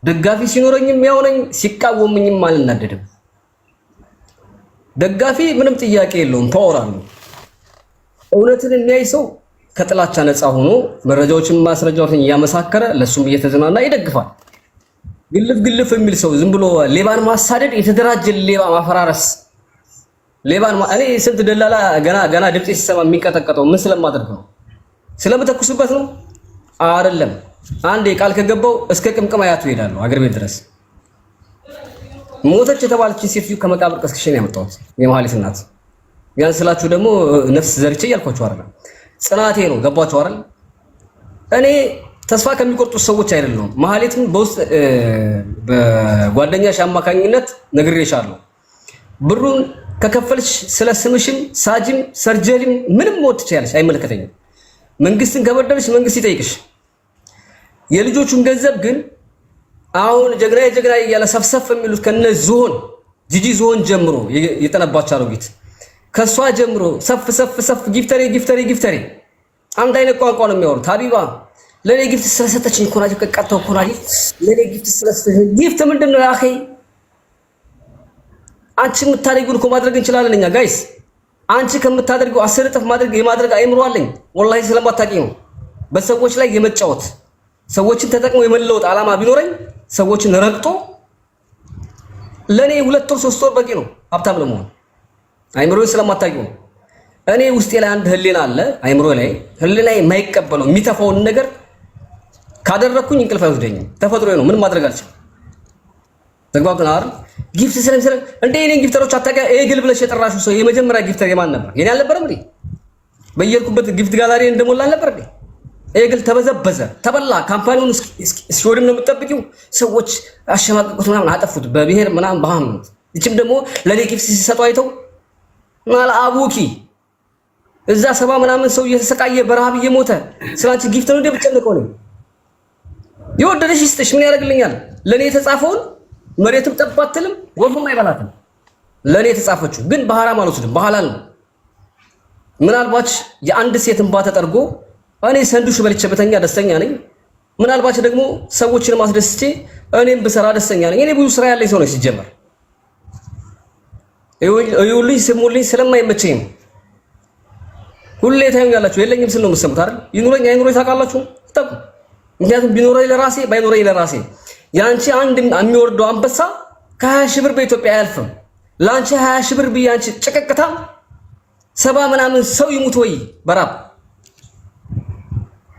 ደጋፊ ሲኖረኝም ያው ነኝ፣ ሲቃወምኝም አልናደድም። ደጋፊ ምንም ጥያቄ የለውም፣ ፓወር አለው። እውነትን የሚያይ ሰው ከጥላቻ ነፃ ሆኖ መረጃዎችን ማስረጃዎችን እያመሳከረ ለሱም እየተዝናና ይደግፋል። ግልፍ የሚል ሰው ዝም ብሎ ሌባን ማሳደድ፣ የተደራጀ ሌባ ማፈራረስ፣ ሌባን እኔ ስንት ደላላ ገና ድምጽ ሲሰማ የሚንቀጠቀጠው ምን ስለማደርግ ነው? ስለምተኩስበት ነው አይደለም። አንዴ ቃል ከገባው እስከ ቅምቅም አያቱ ይሄዳሉ አገር ቤት ድረስ። ሞተች የተባለችን ሴትዮ ከመቃብር ቀስቅሼ ነው ያመጣሁት፣ የመሐሌት እናት። ያን ስላችሁ ደግሞ ነፍስ ዘርቼ እያልኳችሁ አይደለም፣ ጽናቴ ነው። ገባችሁ አይደል? እኔ ተስፋ ከሚቆርጡት ሰዎች አይደለም። መሐሌትም በውስጥ በጓደኛሽ አማካኝነት ነግሬሻለሁ። ብሩን ከከፈልሽ ስለ ስምሽም ሳጅም ሰርጀሪም ምንም ሞት ትችያለሽ፣ አይመለከተኝም። መንግስትን ከበደልሽ መንግስት ይጠይቅሽ። የልጆቹን ገንዘብ ግን አሁን ጀግና እያለ ሰፍሰፍ የሚሉት ከነ ዞን ጂጂ ዞን ጀምሮ የጠነባች አሮጊት ከሷ ጀምሮ ሰፍ ጊፍተሪ አንድ አይነት ቋንቋ ነው የሚያወሩት። ሀቢባ ለኔ ጊፍት ስለሰጠችኝ እኮ ናጅ ቀጣው እኮ ናጅ ለኔ ጊፍት ስለሰጠችኝ ጊፍት ምንድነው ያኺ? አንቺ የምታደርጊውን እኮ ማድረግ እንችላለን እኛ ጋይስ። አንቺ ከምታደርጊው 10 እጥፍ የማድረግ አይምሮ አለኝ። ወላሂ ስለማታውቂ ነው። በሰዎች ላይ የመጫወት ሰዎችን ተጠቅሞ የመለወጥ ዓላማ ቢኖረኝ ሰዎችን ረግጦ ለኔ 2 ወር 3 ወር በቂ ነው ሀብታም ለመሆን። አይምሮዬን ስለማታውቂው ነው። እኔ ውስጤ ላይ አንድ ህሊና አለ። አይምሮ ላይ ህሊና የማይቀበለው የሚተፋውን ነገር ካደረኩኝ እንቅልፍ አይወስደኝም። ተፈጥሮዬ ነው። ምን ማድረግ አልችልም። ተግባብተን አይደል? ጊፍት ስለምሰለ እንደ እኔን ጊፍተሮች አታውቂ። ኤግል ብለሽ የጠራሽው ሰው የመጀመሪያ ጊፍተር የማን ነበር? የኔ አልነበረም እንዴ? በየልኩበት ጊፍት ጋላሪ እንደሞላ አልነበር እንዴ? ኤግል ተበዘበዘ፣ ተበላ። ካምፓኒውን እስኪወድም ነው የምትጠብቂው። ሰዎች አሸማቀቁት፣ ምናምን አጠፉት፣ በብሔር ምናምን በሃይማኖት። እቺም ደግሞ ለኔ ጊፍት ሲሰጡ አይተው ማለ አቡኪ እዛ 70 ምናምን ሰው እየተሰቃየ በረሃብ እየሞተ ስላንቺ ጊፍት ነው እንደብጨነቀው ነው። የወደደሽ ይስጥሽ፣ ምን ያደርግልኛል? ለኔ የተጻፈውን መሬትም ጠባትልም ወፍም አይበላትም። ለኔ የተጻፈችው ግን በሐራም አልወስድም፣ በሐላል ነው። ምናልባት የአንድ ሴት እንባ ተጠርጎ እኔ ሰንዱሽ በልቼ በተኛ ደስተኛ ነኝ። ምናልባት ደግሞ ሰዎችን ማስደስቼ እኔም ብሰራ ደስተኛ ነኝ። እኔ ብዙ ስራ ያለኝ ሰው ነኝ ሲጀመር። ይኸውልኝ ስሙልኝ ስለማይመቸኝ ሁሌ ታዩኛላችሁ። የለኝም ስል ነው የምትሰሙት አይደል? ይኑረኝ አይኑረኝ ታውቃላችሁ። ምክንያቱም ቢኖረኝ ለራሴ ባይኖረኝ ለራሴ ያንቺ አንድ የሚወርደው አንበሳ ከ20 ሺህ ብር በኢትዮጵያ አያልፍም። ላንቺ 20 ሺህ ብር ቢያንቺ ጭቅቅታ 70 ምናምን ሰው ይሙት ወይ በራብ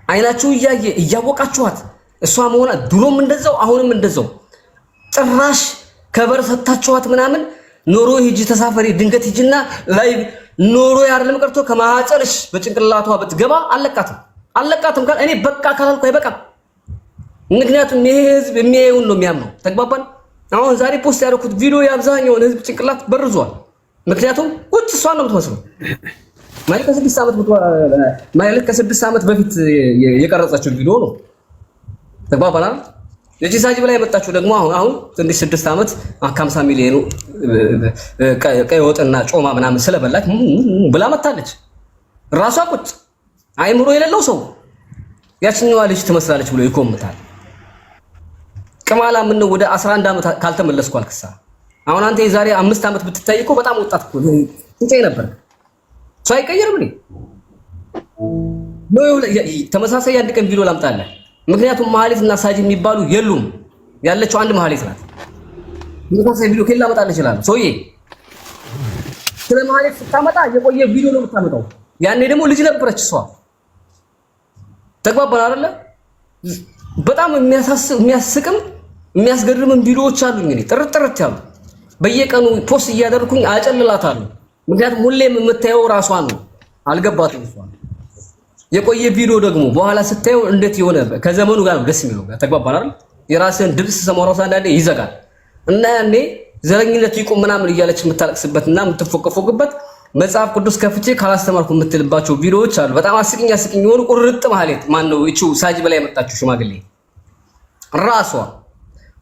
አይናችሁ እያየ እያወቃችኋት እሷ መሆኗ ድሮም እንደዛው አሁንም እንደዛው ጭራሽ ከበር ሰጣችኋት ምናምን ኖሮ ሂጂ ተሳፈሪ ድንገት ሂጂና ላይ ኖሮ ያርለም ቀርቶ ከማህፀንሽ በጭንቅላቷ ብትገባ አለቃትም ካል እኔ በቃ ካላልኩ አይበቃም። ምክንያቱም ይሄ ህዝብ የሚያየውን ነው የሚያምነው። ተግባባን። አሁን ዛሬ ፖስት ያደረኩት ቪዲዮ የአብዛኛውን ህዝብ ጭንቅላት በርዟል። ምክንያቱም ቁጭ እሷ ነው የምትመስለው ማለት ከ6 ዓመት በፊት የቀረጸችው ቪዲዮ ነው። ተግባባና የጂ ሳጅ በላይ የመጣችው ደግሞ አሁን ትንሽ 6 ዓመት 50 ሚሊዮን ቀይ ወጥና ጮማ ምናምን ስለበላች ብላ መታለች። ራሷ ቁጭ አይምሮ የሌለው ሰው ያችኛዋ ልጅ ትመስላለች ብሎ ይኮምታል። ቅማላ ምን ወደ 11 ዓመት ካልተመለስኩ አልክሳ አሁን አንተ የዛሬ 5 ዓመት ብትታይ እኮ በጣም ወጣት እኮ ትንጨይ ነበር። ሰው አይቀየርም እንዴ? ነው ተመሳሳይ አንድ ቀን ቪዲዮ ላምጣልህ። ምክንያቱም ማህሌትና ሳጅ የሚባሉ የሉም። ያለችው አንድ ማህሌት ናት። ተመሳሳይ ቪዲዮ ከላ መጣልህ ይችላል። ሰውዬ ስለ ማህሌት ስታመጣ የቆየ ቪዲዮ ነው የምታመጣው። ያኔ ደግሞ ልጅ ነበረች እሷ። ተግባባን አይደለ? በጣም የሚያስቅም የሚያስገርምም ቪዲዮዎች አሉኝ እኔ ጥርጥርት ያሉ በየቀኑ ፖስት እያደረኩኝ አጨልላታለሁ። ምክንያቱም ሁሌም የምታየው ራሷን ነው። አልገባትም እሷ። የቆየ ቪዲዮ ደግሞ በኋላ ስታየው እንዴት የሆነ ከዘመኑ ጋር ደስ የሚለው ተግባባን አይደል? የራስን ድምጽ ሰማራው አንዳንዴ ይዘጋል እና ያኔ ዘረኝነት ይቆም ምናምን እያለች የምታለቅስበትና የምትፎቀፎቅበት መጽሐፍ ቅዱስ ከፍቼ ካላስተማርኩ የምትልባቸው ቪዲዮዎች አሉ። በጣም አስቂኝ የሆኑ ቁርጥ ማህሌት ማነው እቺ ሳጅ በላይ የመጣችው ሽማግሌ ራሷ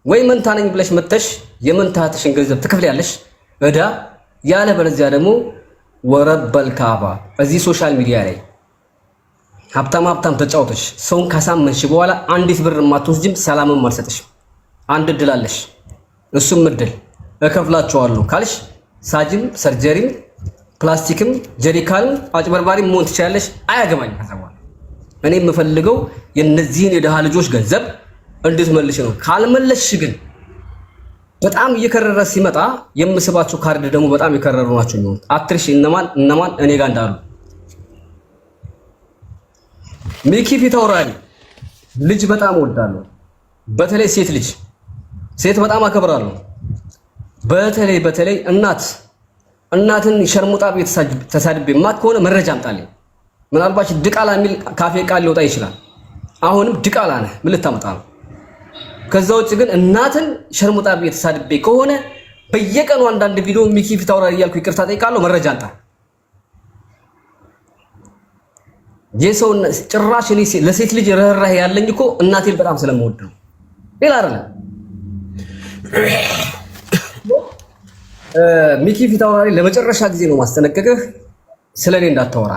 ወይ መንታ ነኝ ብለሽ መተሽ የመንታትሽን ገንዘብ ትከፍያለሽ እዳ ያለ በለዚያ ደግሞ ወረበል ካባ እዚህ ሶሻል ሚዲያ ላይ ሀብታም ተጫውተሽ ሰውን ካሳመንሽ በኋላ አንዲት ብር ማትወስጂም ሰላምም አልሰጥሽም። አንድ እድል አለሽ። እሱም እድል እከፍላቸዋለሁ ካልሽ ሳጅም ሰርጀሪም ፕላስቲክም ጀሪካንም አጭበርባሪም መሆን ትችላለሽ። አያገባኝም። ተሰዋል እኔ የምፈልገው የነዚህን የደሃ ልጆች ገንዘብ እንድትመልሽ ነው። ካልመለስሽ ግን በጣም እየከረረ ሲመጣ የምስባቸው ካርድ ደግሞ በጣም የከረሩ ናቸው ነው። አትርሽ እነማን እኔ ጋር እንዳሉ ሚኪ ፊት አውራሪ ልጅ በጣም ወዳለሁ። በተለይ ሴት በጣም አከብራለሁ። በተለይ እናትን ሸርሙጣ ቤት ተሳድቤ ማት ከሆነ መረጃ አምጣልኝ። ምናልባት ድቃላ የሚል ካፌ ቃል ሊወጣ ይችላል። አሁንም ድቃላ ነህ ምን ልታመጣ ነው? ከዛ ውጭ ግን እናትን ሸርሙጣ ቤት ተሳድቤ ከሆነ በየቀኑ አንዳንድ ቪዲዮ ሚኪ ፊት አውራሪ እያልኩ ይቅርታ ጠይቃለሁ። መረጃ አምጣ። የሰው ጭራሽ እኔ ለሴት ልጅ ርህራሄ ያለኝ እኮ እናቴን በጣም ስለምወድ ነው። ሌላ አይደለም። ሚኪ ፊት አውራሪ ለመጨረሻ ጊዜ ነው ማስጠነቀቅህ። ስለኔ እንዳታወራ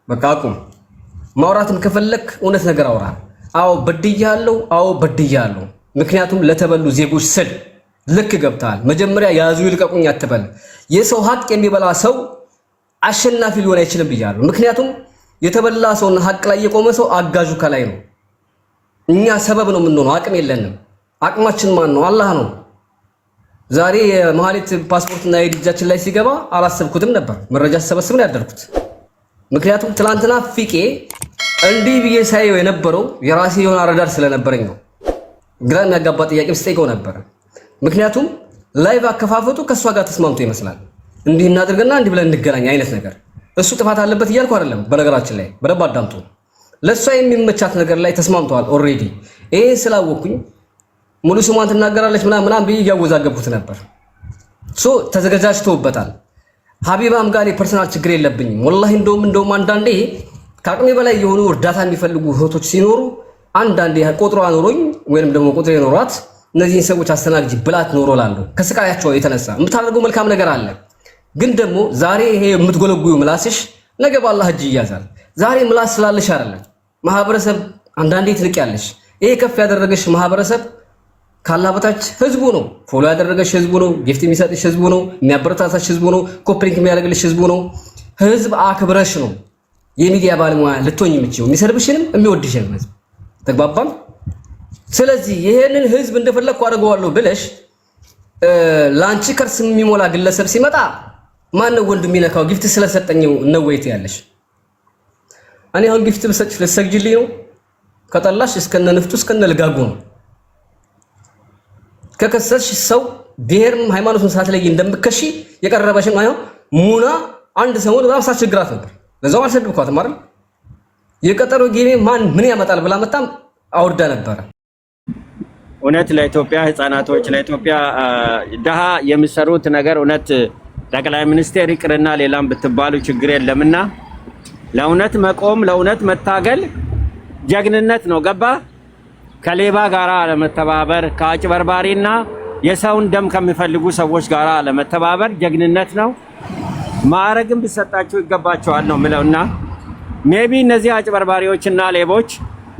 በቃ አቁም። ማውራትም ከፈለክ እውነት ነገር አውራ። አዎ በድያለሁ። ምክንያቱም ለተበሉ ዜጎች ስል ልክ ገብታል። መጀመሪያ ያዙ ይልቀቁኝ አትበል። የሰው ሀቅ የሚበላ ሰው አሸናፊ ሊሆን አይችልም ብያለሁ። ምክንያቱም የተበላ ሰውና ሀቅ ላይ የቆመ ሰው አጋዡ ከላይ ነው። እኛ ሰበብ ነው የምንሆነው፣ አቅም የለንም። አቅማችን ማን ነው? አላህ ነው። ዛሬ የማህሌት ፓስፖርትና የልጃችን ላይ ሲገባ አላሰብኩትም ነበር። መረጃ ሰበስብ ነው ያደርኩት። ምክንያቱም ትላንትና ፊቄ እንዲህ ብዬ ሳየው የነበረው የራሴ የሆነ አረዳድ ስለነበረኝ ነው። ግራ የሚያጋባ ጥያቄም ስጠይቀው ነበር። ምክንያቱም ላይቭ አከፋፈቱ ከእሷ ጋር ተስማምቶ ይመስላል። እንዲህ እናድርግና እንዲህ ብለን እንገናኝ አይነት ነገር። እሱ ጥፋት አለበት እያልኩ አይደለም። በነገራችን ላይ በደንብ አዳምጡ። ለእሷ የሚመቻት ነገር ላይ ተስማምተዋል ኦልሬዲ። ይሄ ስላወቅኩኝ ሙሉ ስሟን ትናገራለች ምናምን ብዬ እያወዛገብኩት ነበር። ተዘጋጅተውበታል። ሀቢባም ጋር ፐርሰናል ችግር የለብኝም ወላሂ። እንደውም አንዳንዴ ከአቅሜ በላይ የሆኑ እርዳታ የሚፈልጉ እህቶች ሲኖሩ አንዳንዴ ቁጥሯ ኖሮኝ ወይንም ደግሞ ቁጥሬ ኖሯት እነዚህን ሰዎች አስተናግጂ ብላት ኖሮ ላለሁ ከስቃያቸው የተነሳ የምታደርገው መልካም ነገር አለ። ግን ደግሞ ዛሬ ይሄ የምትጎለጉዩ ምላስሽ ነገ በአላህ እጅ ይያዛል። ዛሬ ምላስ ስላለሽ አይደለም ማህበረሰብ አንዳንዴ ትንቂያለሽ። ይሄ ከፍ ያደረገሽ ማህበረሰብ ካላ በታች ህዝቡ ነው። ፎሎ ያደረገሽ ህዝቡ ነው። ጊፍት የሚሰጥሽ ህዝቡ ነው። የሚያበረታታሽ ህዝቡ ነው። ኮፕሊንክ የሚያደርግልሽ ህዝቡ ነው። ህዝብ አክብረሽ ነው የሚዲያ ባለሙያ ልትሆኝ የምትችይው። የሚሰርብሽንም የሚወድሽንም ህዝብ። ተግባባን? ስለዚህ ይሄንን ህዝብ እንደፈለኩ አድርገዋለሁ ብለሽ ላንቺ ከርስ የሚሞላ ግለሰብ ሲመጣ ማን ነው ወንድም ይነካው ጊፍት ስለሰጠኝው ነው ወይት ያለሽ እኔ አሁን ጊፍት በሰጭ ለሰግጅልኝ ነው ከጠላሽ እስከነ ንፍጡ እስከነ ልጋጉ ነው ከከሰሽ ሰው ብሔርም ሃይማኖትን ሳትለይ እንደምከሺ የቀረበሽን ማለት ሙና አንድ ሰሞን በጣም ሳትችግራት ነበር ለዛው አልሰድብኳትም አይደል የቀጠሮ ጌሜ ማን ምን ያመጣል ብላ መጣም አውርዳ ነበር እውነት ለኢትዮጵያ ህፃናቶች ለኢትዮጵያ ደሃ የሚሰሩት ነገር እውነት ጠቅላይ ሚኒስቴር ይቅርና ሌላም ብትባሉ ችግር የለምና ለእውነት መቆም ለእውነት መታገል ጀግንነት ነው ገባ ከሌባ ጋራ ለመተባበር ከአጭበርባሪና የሰውን ደም ከሚፈልጉ ሰዎች ጋራ ለመተባበር ጀግንነት ነው ማዕረግም ቢሰጣቸው ይገባቸዋል ነው ምለውና ሜቢ እነዚህ አጭበርባሪዎችና ሌቦች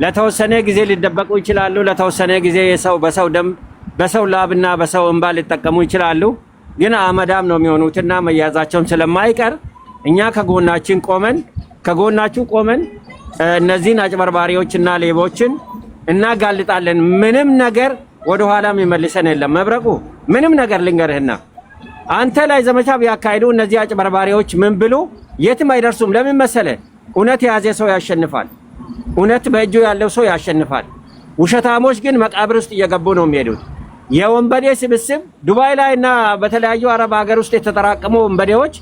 ለተወሰነ ጊዜ ሊደበቁ ይችላሉ ለተወሰነ ጊዜ የሰው በሰው ደም በሰው ላብና በሰው እንባ ሊጠቀሙ ይችላሉ ግን አመዳም ነው የሚሆኑትና መያዛቸውም ስለማይቀር እኛ ከጎናችሁ ቆመን እነዚህን አጭበርባሪዎችና ሌቦችን እናጋልጣለን ምንም ነገር ወደ ኋላም ይመልሰን የለም መብረቁ ምንም ነገር ልንገርህና አንተ ላይ ዘመቻ ቢያካሂዱ እነዚህ አጭበርባሪዎች ምን ብሉ የትም አይደርሱም ለምን መሰለ እውነት የያዘ ሰው ያሸንፋል እውነት በእጁ ያለው ሰው ያሸንፋል ውሸታሞች ግን መቃብር ውስጥ እየገቡ ነው የሚሄዱት የወንበዴ ስብስብ ዱባይ ላይና በተለያዩ አረብ ሀገር ውስጥ የተጠራቀሙ ወንበዴዎች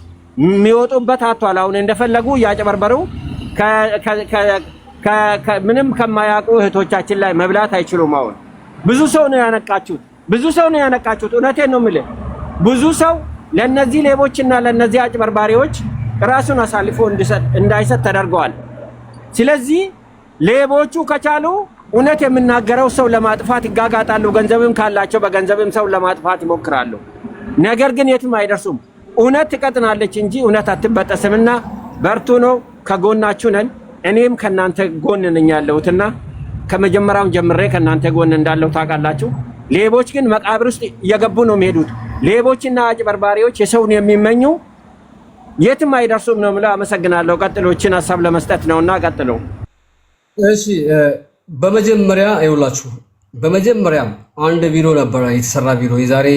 የሚወጡበት አጥቷል አሁን እንደፈለጉ ያጨበርበሩ ምንም ከማያውቁ እህቶቻችን ላይ መብላት አይችሉም አሁን ብዙ ሰው ነው ያነቃችሁት እውነቴን ነው የምልህ ብዙ ሰው ለነዚህ ሌቦችና ለነዚህ አጭበርባሪዎች ራሱን አሳልፎ እንዳይሰጥ ተደርገዋል ስለዚህ ሌቦቹ ከቻሉ እውነት የምናገረው ሰው ለማጥፋት ይጋጋጣሉ ገንዘብም ካላቸው በገንዘብም ሰው ለማጥፋት ይሞክራሉ ነገር ግን የትም አይደርሱም እውነት ትቀጥናለች እንጂ እውነት አትበጠስምና በርቱ ነው ከጎናችሁ ነን እኔም ከናንተ ጎን ነኝ ያለሁትና ከመጀመሪያው ጀምሬ ከናንተ ጎን እንዳለው ታውቃላችሁ ሌቦች ግን መቃብር ውስጥ እየገቡ ነው የሚሄዱት ሌቦችና አጭበርባሪዎች የሰውን የሚመኙ የትም አይደርሱም ነው ማለት አመሰግናለሁ ቀጥሎችን ሐሳብ ለመስጠት ነውና ቀጥሎ እሺ በመጀመሪያ አይውላችሁ በመጀመሪያም አንድ ቪዲዮ ነበር የተሰራ ቪዲዮ የዛሬ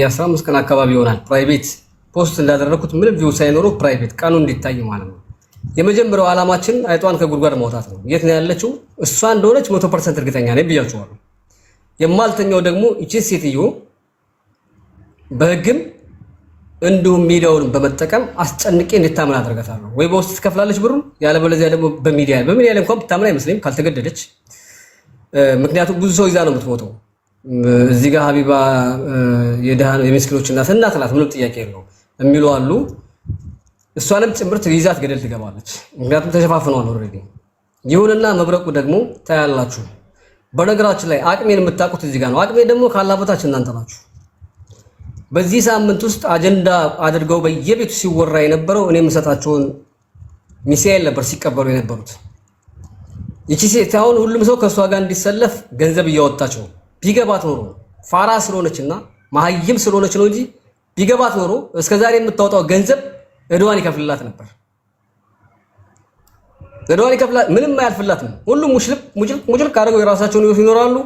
15 ቀን አካባቢ ይሆናል ፕራይቬት ፖስት እንዳደረኩት ምንም ቪው ሳይኖረው ፕራይቬት ቃሉ እንዲታይ ማለት ነው የመጀመሪያው ዓላማችን አይጧን ከጉድጓድ ማውጣት ነው የት ነው ያለችው እሷ እንደሆነች 100% እርግጠኛ ነኝ ብያችኋለሁ የማልተኛው ደግሞ እቺ ሴትዮ በህግም እንዲሁም ሚዲያውን በመጠቀም አስጨንቄ እንድታመን አድርጋታለሁ ወይ በውስጥ ትከፍላለች ብሩን ያለ በለዚያ ደግሞ በሚዲያ ላይ እንኳን ብታመን አይመስልም ካልተገደደች ምክንያቱም ብዙ ሰው ይዛ ነው የምትሞተው እዚህ ጋር ሀቢባ የደሃን የምስኪኖች እናት ናት ምንም ጥያቄ የለውም የሚሉ አሉ እሷንም ጭምርት ይዛት ገደል ትገባለች ምክንያቱም ተሸፋፍነዋል ኦሬዲ ይሁንና መብረቁ ደግሞ ታያላችሁ በነገራችን ላይ አቅሜን የምታውቁት እዚህ ጋር ነው አቅሜ ደግሞ ካላበታች እናንተ ናችሁ በዚህ ሳምንት ውስጥ አጀንዳ አድርገው በየቤቱ ሲወራ የነበረው እኔ መሰጣቸውን ሚሳኤል ነበር ሲቀበሉ የነበሩት እቺ ሴት አሁን ሁሉም ሰው ከሷ ጋር እንዲሰለፍ ገንዘብ እያወጣች ነው ቢገባት ኖሮ ፋራ ስለሆነችና ማህይም ስለሆነች ነው እንጂ ቢገባት ኖሮ እስከዛሬ የምታወጣው ገንዘብ እድዋን ይከፍልላት ነበር እድዋን ይከፍልላት ምንም አያልፍላትም ሁሉም ሙጭልቅ ካደረገው የራሳቸውን ህይወት ይኖራሉ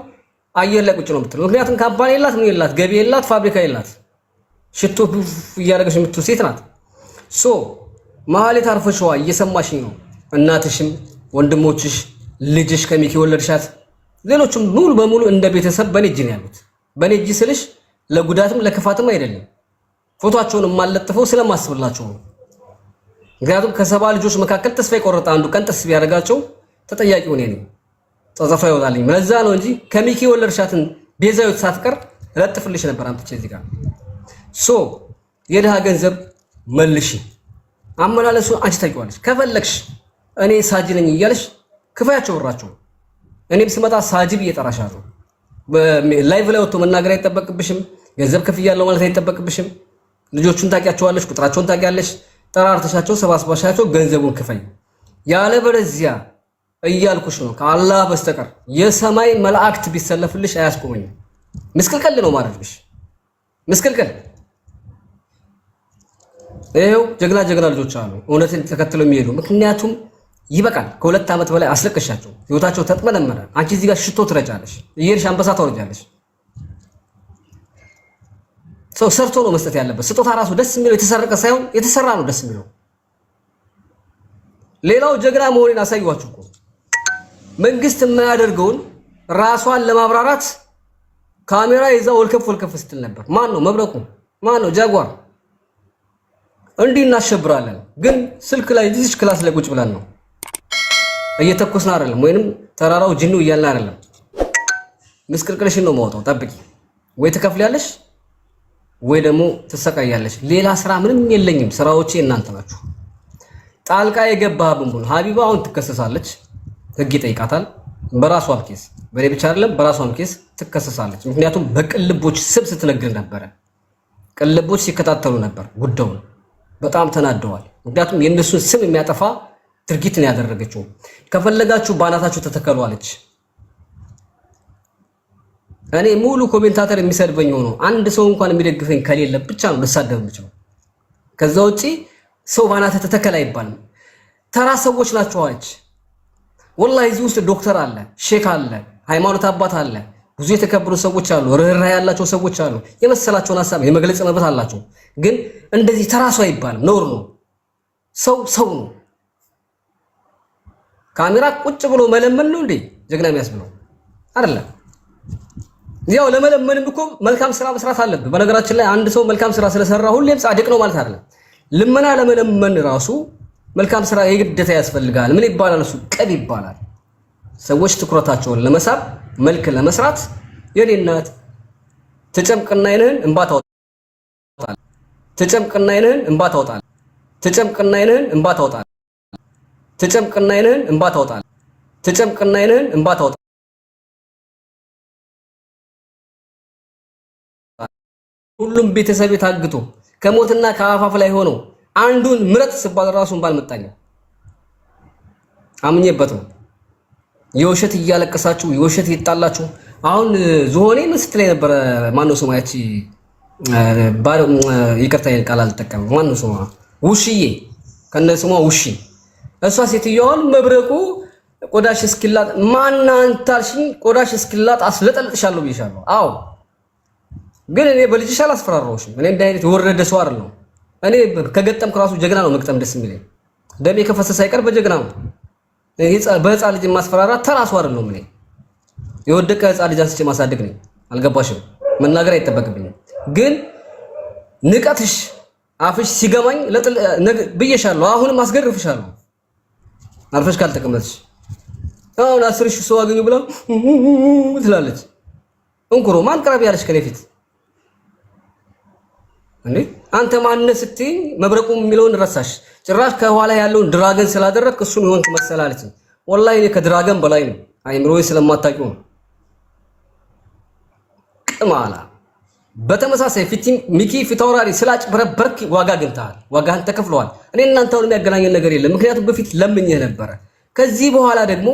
አየር ላይ ቁጭ ነው የምትለው ምክንያቱም ካምፓኒ የላት ምን የላት ገቢ የላት ፋብሪካ የላት ሽቶ እያደረገች የምትውል ሴት ናት ሶ መሀሌት አርፈሽዋ እየሰማሽኝ ነው እናትሽም ወንድሞችሽ ልጅሽ ከሚኪ ወለድሻት ሌሎችም ሙሉ በሙሉ እንደ ቤተሰብ በኔጅ ነው ያሉት በኔጅ ስልሽ ለጉዳትም ለክፋትም አይደለም ፎቶአቸውን ማለጥፈው ስለማስብላቸው ነው ምክንያቱም ከሰባ ልጆች መካከል ተስፋ የቆረጠ አንዱ ቀን ተስፋ ያደርጋቸው ተጠያቂው እኔ ነኝ ተጻፈ ይወጣልኝ መዛ ነው እንጂ ከሚኪ ወለድሻትን ቤዛዊት ሳትቀር ለጥፍልሽ ነበር አምጥቼ እዚህ ጋር ሶ የደሃ ገንዘብ መልሺ አመላለሱ አንቺ ታውቂዋለሽ ከፈለክሽ እኔ ሳጅ ነኝ እያልሽ ክፋያቸው ወራቸው እኔ ብስመጣ ሳጅብ እየጠራሻለሁ በላይቭ ላይ ወጥቶ መናገር አይተበቅብሽም ገንዘብ ከፍያለሁ ማለት አይተበቅብሽም ልጆቹን ታውቂያቸዋለሽ ቁጥራቸውን ታውቂያለሽ ጠራርተሻቸው ሰባስባሻቸው ገንዘቡን ክፈይ ያለ በለዚያ እያልኩሽ ነው ከአላህ በስተቀር የሰማይ መላእክት ቢሰለፍልሽ አያስቆመኝም ምስክልከል ነው ማድረግሽ ምስክልከል ይሄው ጀግና ልጆች አሉ እውነትን ተከትለው የሚሄዱ ምክንያቱም ይበቃል። ከሁለት ዓመት በላይ አስለቀሻቸው፣ ህይወታቸው ተጥመነመረ። አንቺ እዚህ ጋር ሽቶ ትረጫለሽ፣ እየሄድሽ አንበሳ ታወርጃለሽ። ሰው ሰርቶ ነው መስጠት ያለበት። ስጦታ ራሱ ደስ የሚለው የተሰረቀ ሳይሆን የተሰራ ነው ደስ የሚለው። ሌላው ጀግና መሆኔን አሳዩዋችሁ እኮ መንግስት የማያደርገውን ራሷን ለማብራራት ካሜራ ይዛ ወልከፍ ስትል ነበር። ማን ነው መብረቁ? ማን ነው ጃጓር? እንዲህ እናሸብራለን፣ ግን ስልክ ላይ እዚህ ክላስ ላይ ቁጭ ብለን ነው እየተኮስን አይደለም፣ ወይንም ተራራው ጅኑ እያልን አይደለም። ምስቅልቅልሽን ነው ማውጣው። ጠብቂ፣ ወይ ትከፍያለሽ ወይ ደግሞ ትሰቃያለሽ። ሌላ ስራ ምንም የለኝም። ስራዎቼ እናንተ ናችሁ። ጣልቃ የገባህብን ብሎ ሀቢባ አሁን ትከሰሳለች፣ ህግ ይጠይቃታል። በራሷም ኬስ በኔ ብቻ አይደለም፣ በራሷም ኬስ ትከሰሳለች። ምክንያቱም በቅልቦች ስም ስትነግር ነበረ። ቅልቦች ሲከታተሉ ነበር ጉዳዩን፣ በጣም ተናደዋል። ምክንያቱም የእነሱን ስም የሚያጠፋ ድርጊት ነው ያደረገችው። ከፈለጋችሁ ባናታችሁ ተተከሏለች። እኔ ሙሉ ኮሜንታተር የሚሰድበኝ ሆኖ አንድ ሰው እንኳን የሚደግፈኝ ከሌለ ብቻ ነው ልሳደብ የምችለው። ከዛ ውጪ ሰው ባናተ ተተከል አይባልም። ተራ ሰዎች ናቸው አለች። ወላሂ እዚህ ውስጥ ዶክተር አለ፣ ሼክ አለ፣ ሃይማኖት አባት አለ፣ ብዙ የተከበሩ ሰዎች አሉ፣ ርህራሄ ያላቸው ሰዎች አሉ። የመሰላቸውን ሀሳብ የመግለጽ መብት አላቸው። ግን እንደዚህ ተራ ሰው አይባልም፣ ነውር ነው። ሰው ነው። ካሜራ ቁጭ ብሎ መለመን ነው እንዴ ጀግና የሚያስብለው አይደለም። ያው ለመለመንም እኮ መልካም ስራ መስራት አለብህ። በነገራችን ላይ አንድ ሰው መልካም ስራ ስለሰራ ሁሌም ጻድቅ ነው ማለት አይደለም። ልመና ለመለመን ራሱ መልካም ስራ የግዴታ ያስፈልጋል። ምን ይባላል እሱ? ቀብ ይባላል። ሰዎች ትኩረታቸውን ለመሳብ መልክ ለመስራት የኔ እናት ተጨምቅና አይነህን እንባ ታወጣለህ፣ ተጨምቅና አይነህን እንባ ታወጣለህ፣ ተጨምቅና አይነህን እንባ ታወጣለህ፣ ተጨምቅና አይነህን እንባ ታወጣለህ፣ ተጨምቅና አይነህን እንባ ታወጣለህ። ሁሉም ቤተሰብ ታግቶ ከሞትና ከአፋፍ ላይ ሆኖ አንዱን ምረጥ ሲባል ራሱን ባልመጣኝ አምኜበት ነው። የውሸት እያለቀሳችሁ የውሸት ይጣላችሁ። አሁን ዝሆኔ ምን ስትለኝ ነበር? ማነው ስሟ? ያቺ ይቅርታ ቃል አልጠቀምም። ማነው ስሟ? ውሽዬ፣ ከነ ስሟ ውሺ። እሷ ሴትዮዋን መብረቁ ቆዳሽ እስኪላጥ ማናንታልሽኝ ቆዳሽ እስኪላጥ አስለጠልጥሻለሁ ብዬሻለሁ። አዎ ግን እኔ በልጅሽ አላስፈራራሁሽም። እኔ እንደ አይነት የወረደ ሰው አይደለሁ። እኔ ከገጠምኩ ራሱ ጀግና ነው መግጠም ደስ የሚለኝ። ደሜ ከፈሰሰ አይቀር በጀግና ነው። በህፃን ልጅ ማስፈራራ ተራሱ አይደለሁም። እኔ የወደቀ ህፃን ልጅ አንስቼ ማሳደግ ነኝ። አልገባሽም? መናገር አይጠበቅብኝም። ግን ንቀትሽ አፍሽ ሲገማኝ ብዬሻለሁ። አሁንም አስገርፍሻለሁ አርፈሽ ካልተቀመጥሽ። አሁን 10,000 ሰው አገኙ ብላ ትላለች። እንኩሮ ማን ቀረብ ያለሽ ከኔ ፊት እንዴ? አንተ ማነህ ስትይ መብረቁ የሚለውን ረሳሽ። ጭራሽ ከኋላ ያለውን ድራገን ስላደረክ እሱን ይሆን ትመሰላለች። ወላሂ እኔ ከድራገን በላይ ነው። አይምሮዬ ስለማታውቂው ነው። ቅማላ በተመሳሳይ ሚኪ ፊታውራሪ ስላጭ በረበርክ ዋጋ አግኝተሃል። ዋጋህን ተከፍለዋል። እኔ እናንተ አሁን የሚያገናኘን ነገር የለም። ምክንያቱም በፊት ለምኜህ ነበረ። ከዚህ በኋላ ደግሞ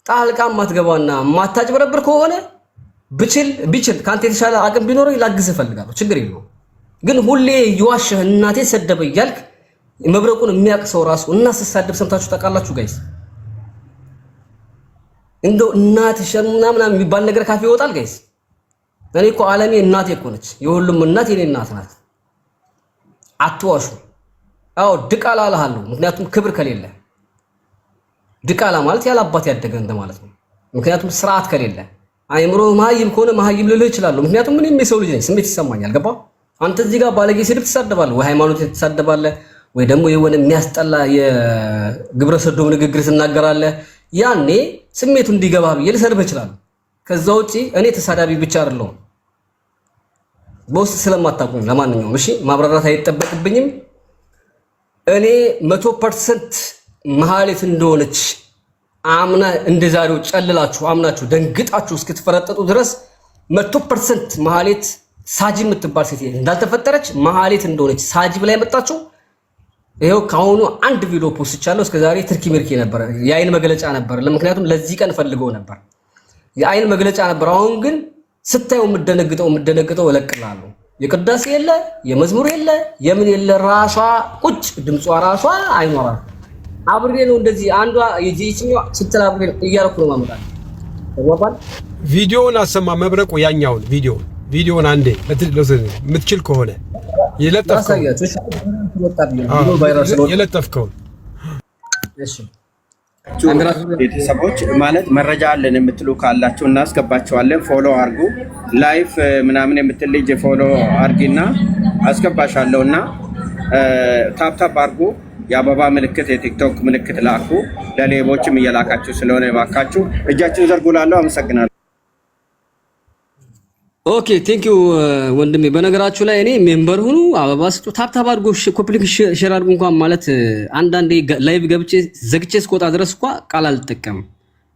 ጣልቃ ማትገባና ማታጭበረብር ከሆነ ቢችል ካንተ የተሻለ አቅም ቢኖረኝ ላግዝህ እፈልጋለሁ። ችግር የለውም። ግን ሁሌ ይዋሽህ እናቴ ሰደበ እያልክ መብረቁን የሚያቅሰው ራሱ እና ስሳደብ ሰምታችሁ ታውቃላችሁ ጋይስ? እንደው እናትሽ ምናምን የሚባል ነገር ካፌ ይወጣል ጋይስ? እኔ እኮ ዓለሜ እናቴ እኮ ነች። የሁሉም እናት የኔ እናት ናት። አትዋሹ። አዎ ድቃላ እልሃለሁ። ምክንያቱም ክብር ከሌለ ድቃላ ማለት ያለ አባት ያደገ እንደማለት ነው። ምክንያቱም ስርዓት ከሌለ አይምሮ መሀይም ከሆነ መሀይም ልልህ እችላለሁ። ምክንያቱም ምንም የሰው ልጅ ነኝ፣ ስሜት ይሰማኛል። ገባ? አንተ እዚህ ጋር ባለጌ ስድብ ትሳደባለህ፣ ወይ ሃይማኖት ትሳደባለህ፣ ወይ ደግሞ የሆነ የሚያስጠላ የግብረ ሰዶም ንግግር ትናገራለህ። ያኔ ስሜቱ እንዲገባ ብዬ ልሰድብህ እችላለሁ። ከዛ ውጪ እኔ ተሳዳቢ ብቻ አይደለሁም። በውስጥ ስለማታውቁኝ ለማንኛውም እሺ ማብራራት አይጠበቅብኝም። እኔ 100% መሀሌት እንደሆነች አምና እንደዛሬው ጨልላችሁ አምናችሁ ደንግጣችሁ እስክትፈረጠጡ ድረስ 100% መሀሌት ሳጂ የምትባል ሴት እንዳልተፈጠረች መሀሌት እንደሆነች ሳጂ ብላ የመጣችሁ ይሄው ካሁኑ አንድ ቪዲዮ ፖስቻለሁ። እስከዛሬ ትርኪ ምርኪ ነበር፣ የአይን መግለጫ ነበር። ለምክንያቱም ለዚህ ቀን ፈልገው ነበር፣ የአይን መግለጫ ነበር። አሁን ግን ስታዩ የምደነግጠው እለቅላለሁ። የቅዳሴ የለ የመዝሙር የለ የምን የለ ራሷ ቁጭ ድምጿ ራሷ አይኖራ አብሬ ነው እንደዚህ አንዷ የጂችኛው ስትል አብሬ እያልኩ ነው ማምጣት ተጓባል። ቪዲዮውን አሰማ መብረቁ ያኛውን ቪዲዮውን አንዴ የምትችል ከሆነ የለጠፍከው እሺ ቤተሰቦች ማለት መረጃ አለን የምትሉ ካላችሁ እናስገባቸዋለን። ፎሎ አርጉ። ላይፍ ምናምን የምትል ልጅ ፎሎ አርጊና አስገባሻለሁና ታፕታፕ አርጉ። የአበባ ምልክት የቲክቶክ ምልክት ላኩ። ለሌቦችም እየላካችሁ ስለሆነ ባካችሁ እጃችሁን ዘርጉላለሁ። አመሰግናለሁ። ኦኬ ቴንክ ዩ ወንድሜ። በነገራችሁ ላይ እኔ ሜምበር ሁኑ አበባ ስጡ ታፕታፕ አድርጎ ኮፕሊክ ሼር አድርጉ እንኳን ማለት አንዳንዴ ላይቭ ገብቼ ዘግቼ እስከወጣ ድረስ እንኳን ቃል አልጠቀምም።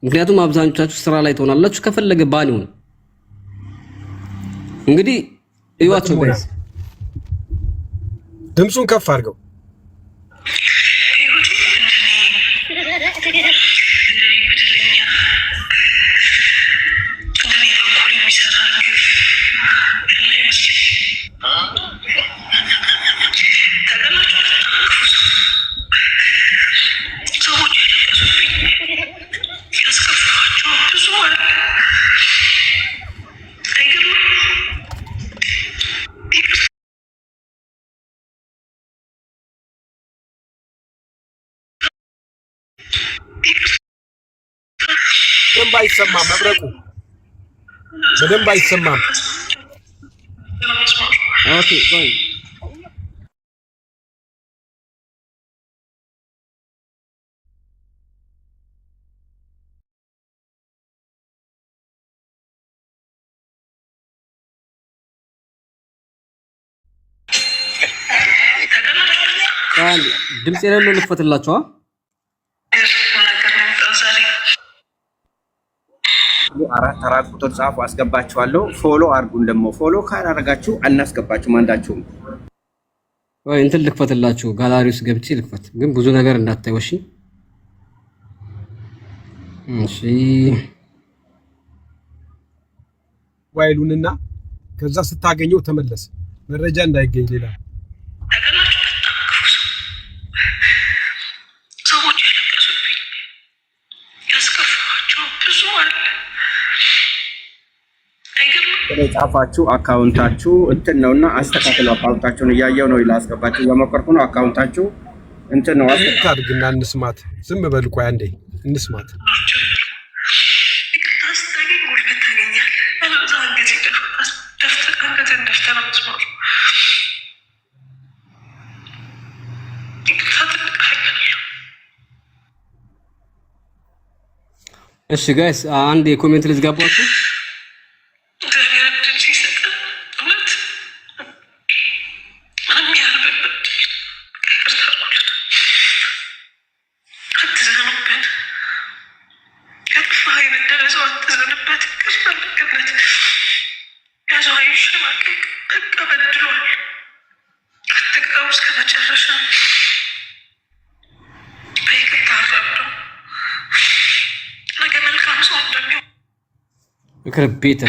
ምክንያቱም አብዛኞቻችሁ ስራ ላይ ትሆናላችሁ። ከፈለገ ባን ይሁን እንግዲህ እዩዋቸው ጋይስ። ድምፁን ከፍ አድርገው በደንብ አይሰማም። መብረቁ በደንብ አይሰማም። ኦኬ ቆይ ድምጽ የሌለው ልፈትላችሁ አራት አራት ቁጥር ጻፉ አስገባችኋለሁ። ፎሎ አርጉን። ደግሞ ፎሎ ካላረጋችሁ አናስገባችሁም አንዳችሁም። ወይ እንትን ልክፈትላችሁ ጋላሪ ውስጥ ገብቼ ልክፈት፣ ግን ብዙ ነገር እንዳታዩ እሺ። እሺ ዋይሉንና ከዛ ስታገኘው ተመለስ፣ መረጃ እንዳይገኝ ሌላ ጻፋችሁ አካውንታችሁ እንትን ነውና አስተካክሉ። አካውንታችሁን እያየው ነው ይላስገባችሁ እየሞከርኩ ነው። አካውንታችሁ እንትን ነው አድርግና እንስማት። ዝም በል ቆይ አንዴ እንስማት። እሺ ጋይስ አንድ የኮሜንት ልዝጋባችሁ። ምክር ቤት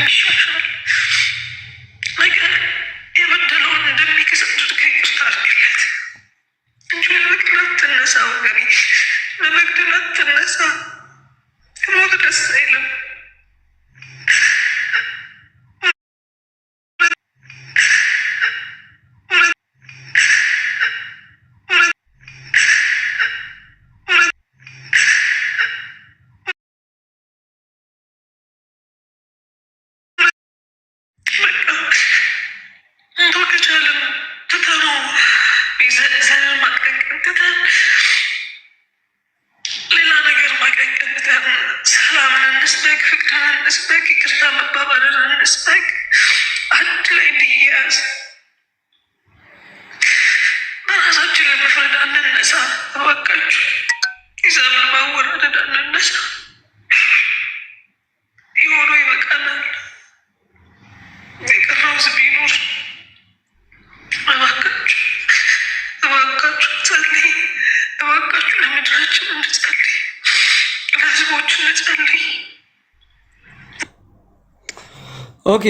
ኦኬ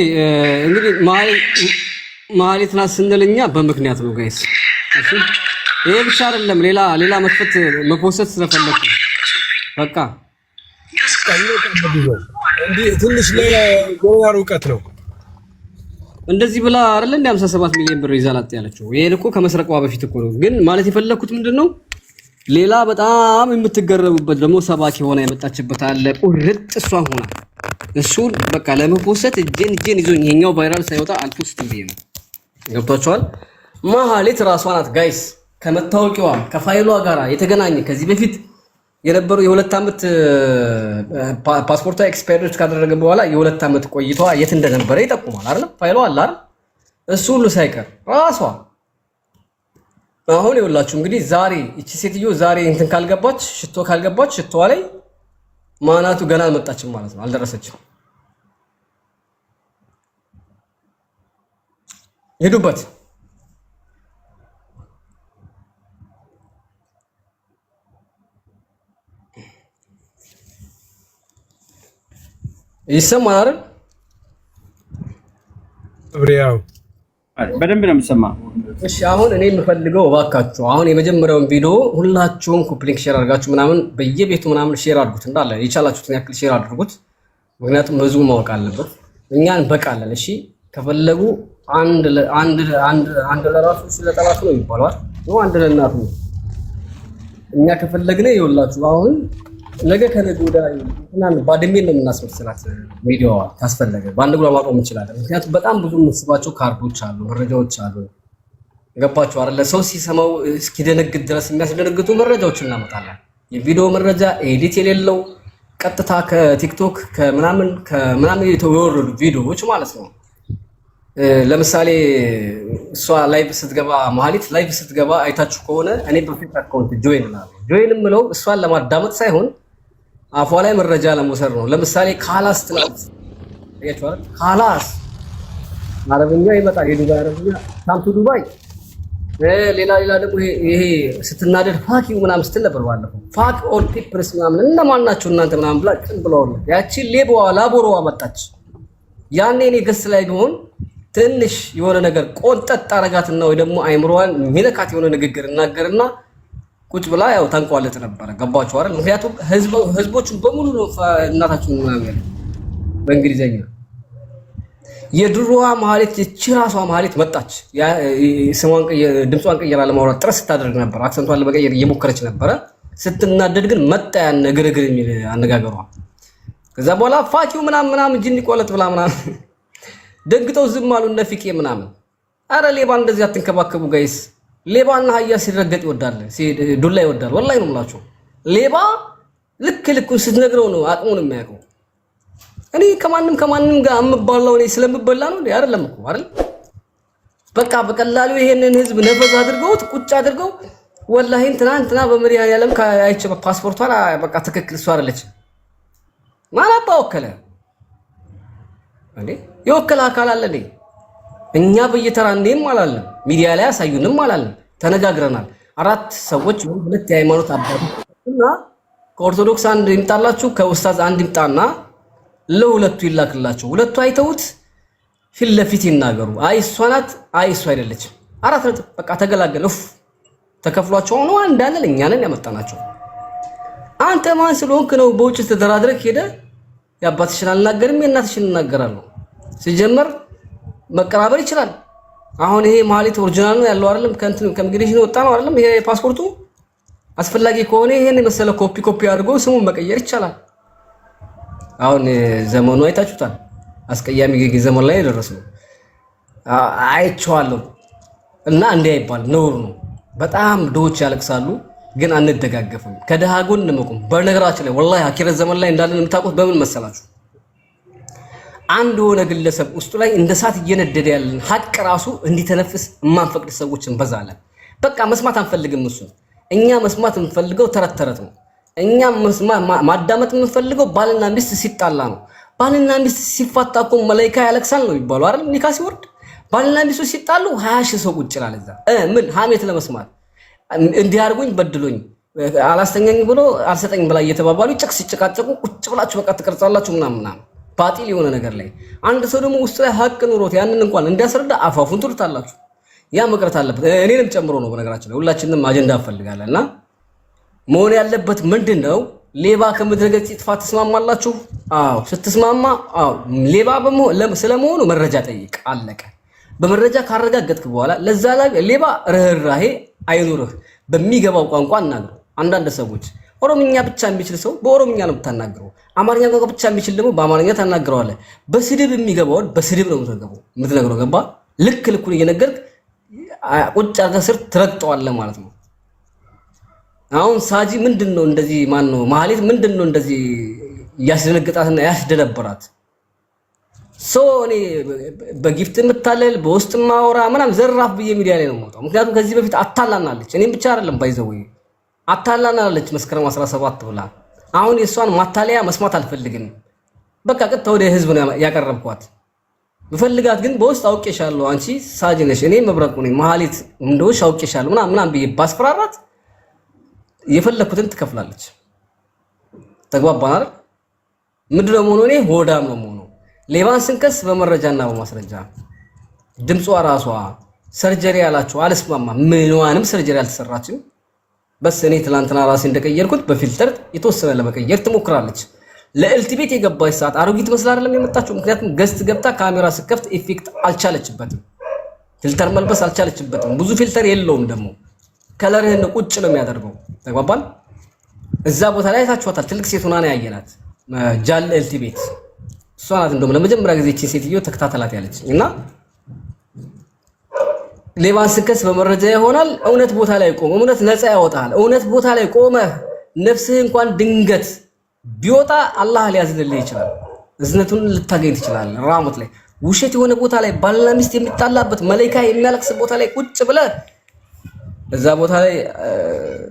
እንግዲህ ማህሌት ናት ስንልኛ በምክንያት ነው ጋይስ። እሺ ይሄ ብቻ አይደለም ሌላ መፖሰት ስለፈለኩ በቃ እንዴ ትንሽ ለጎናሩ እውቀት ነው እንደዚህ ብላ አይደል እንደ 57 ሚሊዮን ብር ይዛላት ያለችው። ይሄ እኮ ከመስረቋ በፊት እኮ ነው። ግን ማለት የፈለኩት ምንድነው ሌላ በጣም የምትገረቡበት ደግሞ ሰባኪ ሆና የመጣችበት አለ ቁርጥ እሷ ሆና እሱን በቃ ለመፖሰት እጄን ይዞኝ ይሄኛው ቫይራል ሳይወጣ አልፖስትም ብዬ ነው። ገብቷቸዋል። ማህሌት ራሷ ናት ጋይስ ከመታወቂያዋ ከፋይሏ ጋራ የተገናኘ ከዚህ በፊት የነበሩ የሁለት ዓመት ፓስፖርቷ ኤክስፓየርድ ካደረገ በኋላ የሁለት ዓመት ቆይቷ የት እንደነበረ ይጠቁማል አይደል? ፋይሏ አለ አይደል? እሱ ሁሉ ሳይቀር ራሷ አሁን ይኸውላችሁ እንግዲህ ዛሬ እቺ ሴትዮ ዛሬ እንትን ካልገባች ሽቶዋ ላይ ማናቱ ገና አልመጣችም ማለት ነው። አልደረሰችም። ሄዱበት ይሰማል አይደል? ብሪያው በደንብ ነው የምሰማ። እሺ አሁን እኔ የምፈልገው እባካችሁ አሁን የመጀመሪያውን ቪዲዮ ሁላችሁም ኮፕሊንግ ሼር አድርጋችሁ ምናምን በየቤቱ ምናምን ሼር አድርጉት፣ እንዳለ የቻላችሁትን ያክል ሼር አድርጉት። ምክንያቱም ህዝቡ ማወቅ አለበት። እኛን በቃለን። እሺ ከፈለጉ አንድ ለራሱ ስለጠላት ነው ይባላል ነው አንድ ለእናቱ ነው። እኛ ከፈለግነ ይኸውላችሁ አሁን ነገ ከነገ ወዲያ እናን ባድሜን ነው የምናስመስላት። ቪዲዮዋ ካስፈለገ በአንድ ጉራ ማቆም እንችላለን። ምክንያቱም በጣም ብዙ የምንስባቸው ካርዶች አሉ፣ መረጃዎች አሉ። ገባችሁ አይደለ? ሰው ሲሰማው እስኪደነግጥ ድረስ የሚያስደነግጡ መረጃዎች እናመጣለን። የቪዲዮ መረጃ ኤዲት የሌለው ቀጥታ ከቲክቶክ ከምናምን የተወረዱ ቪዲዮዎች ማለት ነው። ለምሳሌ እሷ ላይቭ ስትገባ ማህሌት ላይቭ ስትገባ አይታችሁ ከሆነ እኔ በፌክ አካውንት ጆይን ምለው እሷን ለማዳመጥ ሳይሆን አፏ ላይ መረጃ ለመውሰድ ነው። ለምሳሌ ካላስ ትላት ያቻለ ካላስ አረብኛ ይመጣል። የዱባይ አረብኛ ሳምቱ ዱባይ ሌላ ደግሞ ይሄ ስትናደድ ፋኪው ምናምን ስትል ነበር ባለፈው። ፋክ ኦል ፒፕልስ ምናምን እነማን ናቸው እናንተ ምናምን ብላ ቅን ብለው ያቺ ሌባዋ ላቦሮዋ መጣች። ያኔ እኔ ገስ ላይ ቢሆን ትንሽ የሆነ ነገር ቆንጠጥ አረጋትና ወይ ደግሞ አይምሮዋን ሚነካት የሆነ ንግግር እናገርና ቁጭ ብላ ያው ታንቋለጥ ነበር። ገባችሁ አይደል? ምክንያቱም ህዝቦቹን በሙሉ ነው እናታችሁን ምናምን በእንግሊዘኛ የድሮዋ ማህሌት የቺራሷ ማህሌት መጣች። ስሟን ድምጿን ቀይራ ለማውራት ጥረት ስታደርግ ነበር። አክሰንቷን ለመቀየር እየሞከረች ነበረ። ስትናደድ ግን መጣ ያን ግርግር የሚል አነጋገሯ። ከዛ በኋላ ፋኪው ምናምን ጅኒ ቆለጥ ብላ ምናምን ደግጠው ዝም አሉ እነ ፊቄ ምናምን። አረ ሌባ እንደዚህ አትንከባከቡ ጋይስ። ሌባና አህያ ሲረገጥ ይወዳል፣ ዱላ ይወዳል። ወላሂ ነው የምላችሁ። ሌባ ልኩን ስትነግረው ነው አቅሙን የሚያውቀው። እኔ ከማንም ጋር የምባላው እኔ ስለምበላ ነው አይደለም እኮ አይደል? በቃ በቀላሉ ይሄንን ህዝብ ነፈዝ አድርገውት ቁጭ አድርገው ወላሂ እንትና በመድኃኒዓለም አይቼ ፓስፖርቷን በቃ ትክክል እሷ አይደለች ማን አባወከለ እንዴ? የወከለ አካል አለ እንዴ? እኛ በየተራ እንዴም አላለም፣ ሚዲያ ላይ አሳዩንም አላለም። ተነጋግረናል። 4 ሰዎች ወይ 2 የሃይማኖት አባቶች እና ከኦርቶዶክስ አንድ ይምጣላችሁ ከኡስታዝ አንድ ይምጣና ለሁለቱ ይላክላችሁ። ሁለቱ አይተውት ፊት ለፊት ይናገሩ። አይ እሷ ናት፣ አይ እሷ አይደለችም። 4 ነጥብ በቃ ተገላገለ። ተከፍሏቸው ነው እንዳለን እኛ ነን ያመጣናቸው። አንተ ማን ስለሆንክ ነው በውጭ ተደራድረክ ሄደ ያባትሽን አልናገርም የእናትሽን እናገራለሁ። ሲጀመር መቀራበር ይችላል። አሁን ይሄ ማህሌት ኦሪጂናል ነው ያለው አይደለም? ከኢሚግሬሽን ወጣ ነው አይደለም? ይሄ ፓስፖርቱ አስፈላጊ ከሆነ ይሄን የመሰለ ኮፒ አድርጎ ስሙን መቀየር ይቻላል። አሁን ዘመኑ አይታችሁታል። አስቀያሚ ዘመን ላይ ደረስነው። አይቼዋለሁ እና እንዲህ አይባል ነውር ነው። በጣም ድሆች ያለቅሳሉ፣ ግን አንደጋገፍም። ከድሃ ጎን እንመቁም። በነገራችን ላይ ወላሂ አኪረት ዘመን ላይ እንዳለን የምታውቁት በምን መሰላችሁ? አንድ ሆነ ግለሰብ ውስጡ ላይ እንደ እሳት እየነደደ ያለን ሀቅ ራሱ እንዲተነፍስ የማንፈቅድ ሰዎች እንበዛለን። በቃ መስማት አንፈልግም። እሱ እኛ መስማት የምንፈልገው ተረት ነው። እኛ ማዳመጥ የምንፈልገው ባልና ሚስት ሲጣላ ነው። ባልና ሚስት ሲፋታ እኮ መላኢካ ያለቅሳል ነው የሚባለው አይደል? ኒካ ሲወርድ ባልና ሚስቱ ሲጣሉ 20 ሺህ ሰው ቁጭ ይላል እዛ። ምን ሀሜት ለመስማት እንዲያርጉኝ በድሎኝ አላስተኛኝ ብሎ አልሰጠኝ ብላ እየተባባሉ ሲጨቃጨቁ ቁጭ ብላችሁ በቃ ትቀርጻላችሁ ምናምን ባጢል የሆነ ነገር ላይ። አንድ ሰው ደግሞ ውስጥ ላይ ሀቅ ኑሮት ያንን እንኳን እንዲያስረዳ አፋፉን ትሉታላችሁ። ያ መቅረት አለበት። እኔንም ጨምሮ ነው በነገራችን ላይ ሁላችንም አጀንዳ እንፈልጋለንና መሆን ያለበት ምንድነው? ሌባ ከምድረ ገጽ ይጥፋ። ተስማማላችሁ? አዎ። ስትስማማ አዎ ሌባ ስለመሆኑ መረጃ ጠይቅ። አለቀ። በመረጃ ካረጋገጥክ በኋላ ለዛ ላይ ሌባ ርህራሄ አይኑርህ። በሚገባው ቋንቋ አናግረው። አንዳንድ ሰዎች ኦሮምኛ ብቻ የሚችል ሰው በኦሮምኛ ነው የምታናግረው፣ አማርኛ ቋንቋ ብቻ የሚችል ደግሞ በአማርኛ ታናግረዋለህ። በስድብ የሚገባውን በስድብ ነው የምትነግረው። ገባ? ልክ ልኩን እየነገርክ ቁጭ አድርገህ ስር ትረግጠዋለህ ማለት ነው። አሁን ሳጂ ምንድነው እንደዚህ ማነው ማህሌት ምንድነው እንደዚህ ያስደነግጣትና ያስደነበራት? እኔ በጊፍት የምታለል በውስጥ ማወራ ምናምን ዘራፍ ብዬ ሚዲያ ላይ ነው የምወጣው። ምክንያቱም ከዚህ በፊት አታላናለች። እኔም ብቻ አይደለም ባይዘው አታላናለች መስከረም 17 ብላ። አሁን የሷን ማታለያ መስማት አልፈልግም። በቃ ቀጥታ ወደ ህዝብ ነው ያቀረብኳት። በፈልጋት ግን በውስጥ አውቄሻለሁ፣ አንቺ ሳጂ ነሽ፣ እኔ መብረቁ ነኝ፣ ማህሌት እንደውሽ አውቄሻለሁ ምናምን ብዬ ባስፈራራት የፈለኩትን ትከፍላለች። ተግባባን አይደል? ምንድነው መሆኑ? እኔ ሆዳም ነው መሆኑ። ሌባን ስንከስ በመረጃና በማስረጃ ድምጿ ራሷ ሰርጀሪ ያላችሁ አልስማማ። ምንዋንም ሰርጀሪ አልተሰራችም። በስ እኔ ትላንትና ራሴ እንደቀየርኩት በፊልተር የተወሰነ ለመቀየር ትሞክራለች። ለእልቲ ቤት የገባች ሰዓት አሮጊት መስላ አይደለም የመጣችው። ምክንያቱም ገስት ገብታ ካሜራ ስከፍት ኢፌክት አልቻለችበትም፣ ፊልተር መልበስ አልቻለችበትም። ብዙ ፊልተር የለውም ደግሞ ከለርህን ቁጭ ነው የሚያደርገው። ተግባባን? እዛ ቦታ ላይ ታችኋታል። ትልቅ ሴት ሆና ነው ያየናት። ጃል ኤልቲ ቤት እሷ ናት። እንደውም ለመጀመሪያ ጊዜ እቺን ሴትዮ ተከታተላት ያለች እና ሌባን ስከስ በመረጃ ይሆናል። እውነት ቦታ ላይ ቆም፣ እውነት ነፃ ያወጣል። እውነት ቦታ ላይ ቆመ ነፍስህ እንኳን ድንገት ቢወጣ አላህ ሊያዝልልህ ይችላል። እዝነቱን ልታገኝ ትችላለህ። ራሞት ላይ ውሸት የሆነ ቦታ ላይ ባልና ሚስት የሚጣላበት መላእክት የሚያለቅስ ቦታ ላይ ቁጭ ብለህ እዛ ቦታ ላይ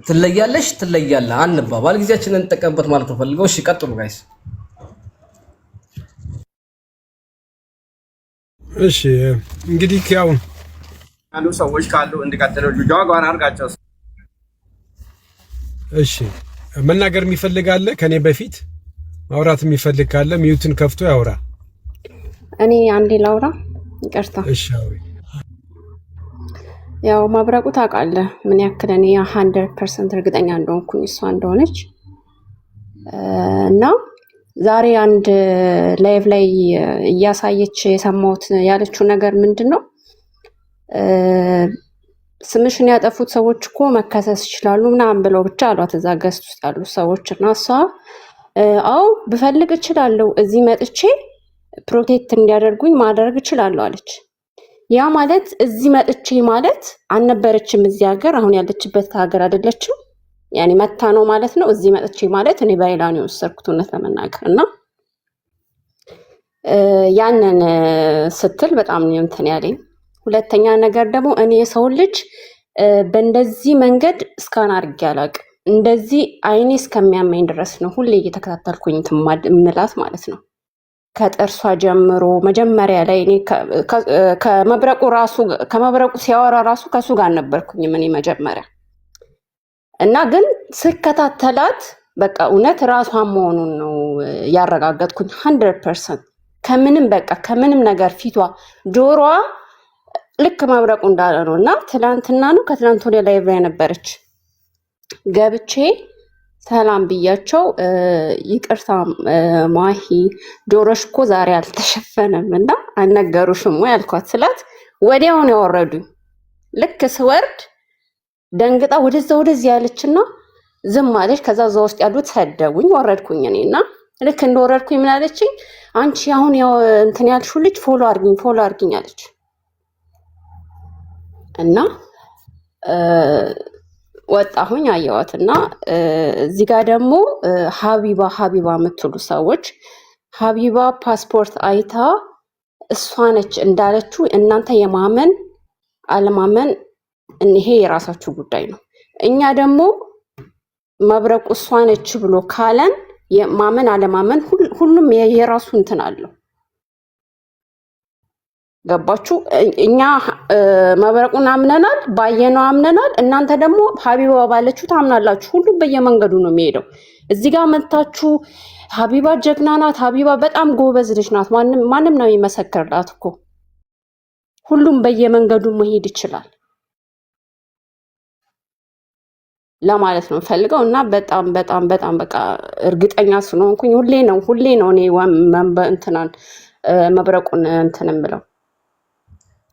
ትለያለሽ ትለያለህ አንባባል። ጊዜያችንን እንጠቀምበት ማለት ነው ፈልገው። እሺ ቀጥሉ ጋይስ። እሺ እንግዲህ ያው አንዱ ሰዎች ካሉ እንድቀጥለው ጆጓን አርጋቸው። እሺ መናገር የሚፈልግ አለ ከኔ በፊት ማውራት የሚፈልግ ካለ ሚዩትን ከፍቶ ያውራ። እኔ አንዴ ላውራ፣ ይቅርታ። እሺ አውሪ። ያው መብረቁ ታውቃለህ ምን ያክል እኔ 100% እርግጠኛ እንደሆንኩኝ እሷ እንደሆነች እና ዛሬ አንድ ላይቭ ላይ እያሳየች የሰማሁት ያለችው ነገር ምንድነው? ስምሽን ያጠፉት ሰዎች እኮ መከሰስ ይችላሉ ምናምን ብለው ብቻ አሏት እዛ ገስት ውስጥ ያሉ ሰዎች እና እሷ አው ብፈልግ እችላለሁ እዚህ መጥቼ ፕሮቴክት እንዲያደርጉኝ ማድረግ እችላለሁ አለች። ያ ማለት እዚህ መጥቼ ማለት አልነበረችም እዚህ ሀገር፣ አሁን ያለችበት ሀገር አይደለችም። ያኔ መታ ነው ማለት ነው። እዚህ መጥቼ ማለት እኔ በሌላ ነው የወሰድኩት እውነት ለመናገር እና ያንን ስትል በጣም ነው እንትን ያለኝ። ሁለተኛ ነገር ደግሞ እኔ የሰው ልጅ በእንደዚህ መንገድ እስካን አድርጌ አላውቅም። እንደዚህ አይኔ እስከሚያመኝ ድረስ ነው ሁሌ እየተከታተልኩኝ ትምላት ማለት ነው። ከጥርሷ ጀምሮ መጀመሪያ ላይ እኔ ከመብረቁ ሲያወራ ራሱ ከሱ ጋር ነበርኩኝ እኔ መጀመሪያ እና ግን ስከታተላት በቃ እውነት ራሷን መሆኑን ነው ያረጋገጥኩኝ 100%። ከምንም በቃ ከምንም ነገር ፊቷ ጆሮዋ ልክ መብረቁ እንዳለ ነው። እና ትላንትና ነው ከትላንት ወዲያ ላይቭ ላይ ነበረች። ገብቼ ሰላም ብያቸው ይቅርታ ማሂ ጆሮሽ እኮ ዛሬ አልተሸፈነም እና አልነገሩሽም ወይ አልኳት ስላት ወዲያው ነው ያወረዱኝ። ልክ ስወርድ ደንግጣ ወደዚህ ያለችና ዝም አለች። ከዛ እዛ ውስጥ ያሉት ሰደቡኝ፣ ወረድኩኝ እኔና ልክ እንደወረድኩኝ ምን አለችኝ? አንቺ አሁን ያው እንትን ያልሽው ልጅ ፎሎ አድርጊኝ አለች። እና ወጣሁኝ አየዋትና እዚህ ጋር ደግሞ ሀቢባ የምትሉ ሰዎች ሀቢባ ፓስፖርት አይታ እሷ ነች እንዳለችው እናንተ የማመን አለማመን ይሄ የራሳችሁ ጉዳይ ነው። እኛ ደግሞ መብረቁ እሷ ነች ብሎ ካለን የማመን አለማመን ሁሉም የራሱ እንትን አለው። ገባችሁ? እኛ መብረቁን አምነናል፣ ባየነው አምነናል። እናንተ ደግሞ ሀቢባ ባለችው ታምናላችሁ። ሁሉም በየመንገዱ ነው የሚሄደው። እዚህ ጋር መታችሁ ሀቢባ ጀግና ናት፣ ሀቢባ በጣም ጎበዝ ልጅ ናት፣ ማንም ነው የሚመሰክርላት እኮ ሁሉም በየመንገዱ መሄድ ይችላል ለማለት ነው ፈልገው እና በጣም በጣም በጣም በቃ እርግጠኛ ስለሆንኩኝ ሁሌ ነው እኔ እንትናን መብረቁን እንትንም ብለው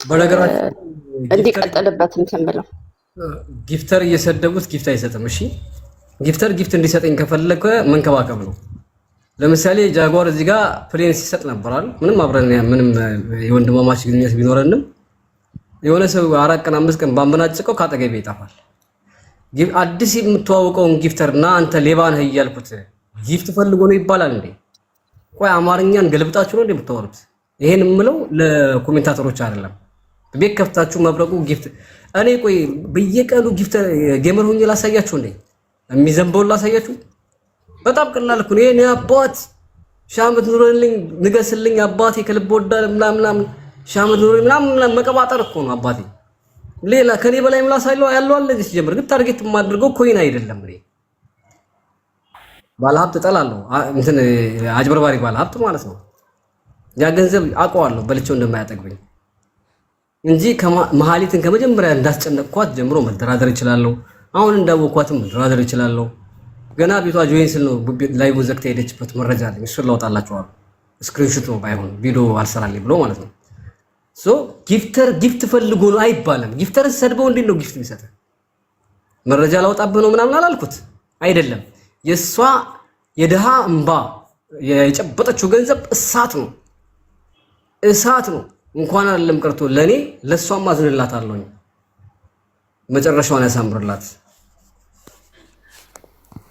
በነገራችን እንዲቀጥልበት እንትን ብለው ጊፍተር እየሰደቡት ጊፍት አይሰጥም። እሺ ጊፍተር ጊፍት እንዲሰጠኝ ከፈለከ መንከባከብ ነው። ለምሳሌ ጃጓር እዚህ ጋር ፕሌን ሲሰጥ ነበራል። ምንም አብረን ምንም የወንድማማች ግንኙነት ቢኖረንም የሆነ ሰው 4 ቀን 5 ቀን ባንበናጭቀው ካጠገቤ ይጣፋል። አዲስ የምትዋወቀውን ጊፍተርና አንተ ሌባ ነህ እያልኩት ጊፍት ፈልጎ ነው ይባላል እንዴ? ቆይ አማርኛን ገልብጣችሁ ነው እንደምታወሩት? ይሄን የምለው ለኮሜንታተሮች አይደለም። ቤት ከፍታችሁ መብረቁ ጊፍት እኔ ቆይ በየቀኑ ጊፍተር ጌመር ሆኜ ላሳያችሁ እንዴ? የሚዘንበው ላሳያችሁ? በጣም ቀላል እኮ ነው። እኔ አባት ሻመት ኑሮልኝ ንገስልኝ አባቴ ከልብ ወዳለ ምናምን ሻመት ኑሮልኝ ምናምን መቀባጠር እኮ ነው አባቴ። ሌላ ከኔ በላይ ምላስ ያለው አለ እዚህ ጀምር። ግን ታርጌት የማደርገው ኮይን አይደለም። እኔ ባለሀብት እጠላለሁ፣ እንትን አጭበርባሪ ባለሀብት ማለት ነው። ያ ገንዘብ አውቀዋለሁ በልቼው እንደማያጠግበኝ እንጂ መሀሊትን ከመጀመሪያ እንዳስጨነቅኳት ጀምሮ መደራደር እችላለሁ። አሁን እንዳወኳትም መደራደር እችላለሁ። ገና ቤቷ ጆይን ስል ነው ላይቭ ዘግታ ሄደችበት መረጃ አለኝ። እሱን ላውጣላችኋለሁ። ስክሪንሾት ነው ባይሆን ቪዲዮ አልሰራልኝ ብሎ ማለት ነው። ሶ ጊፍተር ጊፍት ፈልጎ ነው አይባልም። ጊፍተርን ሰድበው እንዴት ነው ጊፍት የሚሰጥ? መረጃ ላውጣብህ ነው ምናምን አላልኩት አይደለም። የሷ የደሃ እንባ የጨበጠችው ገንዘብ እሳት ነው። እንኳን አይደለም ቀርቶ ለኔ ለሷም አዝንላታለሁ። መጨረሻውን ያሳምርላት።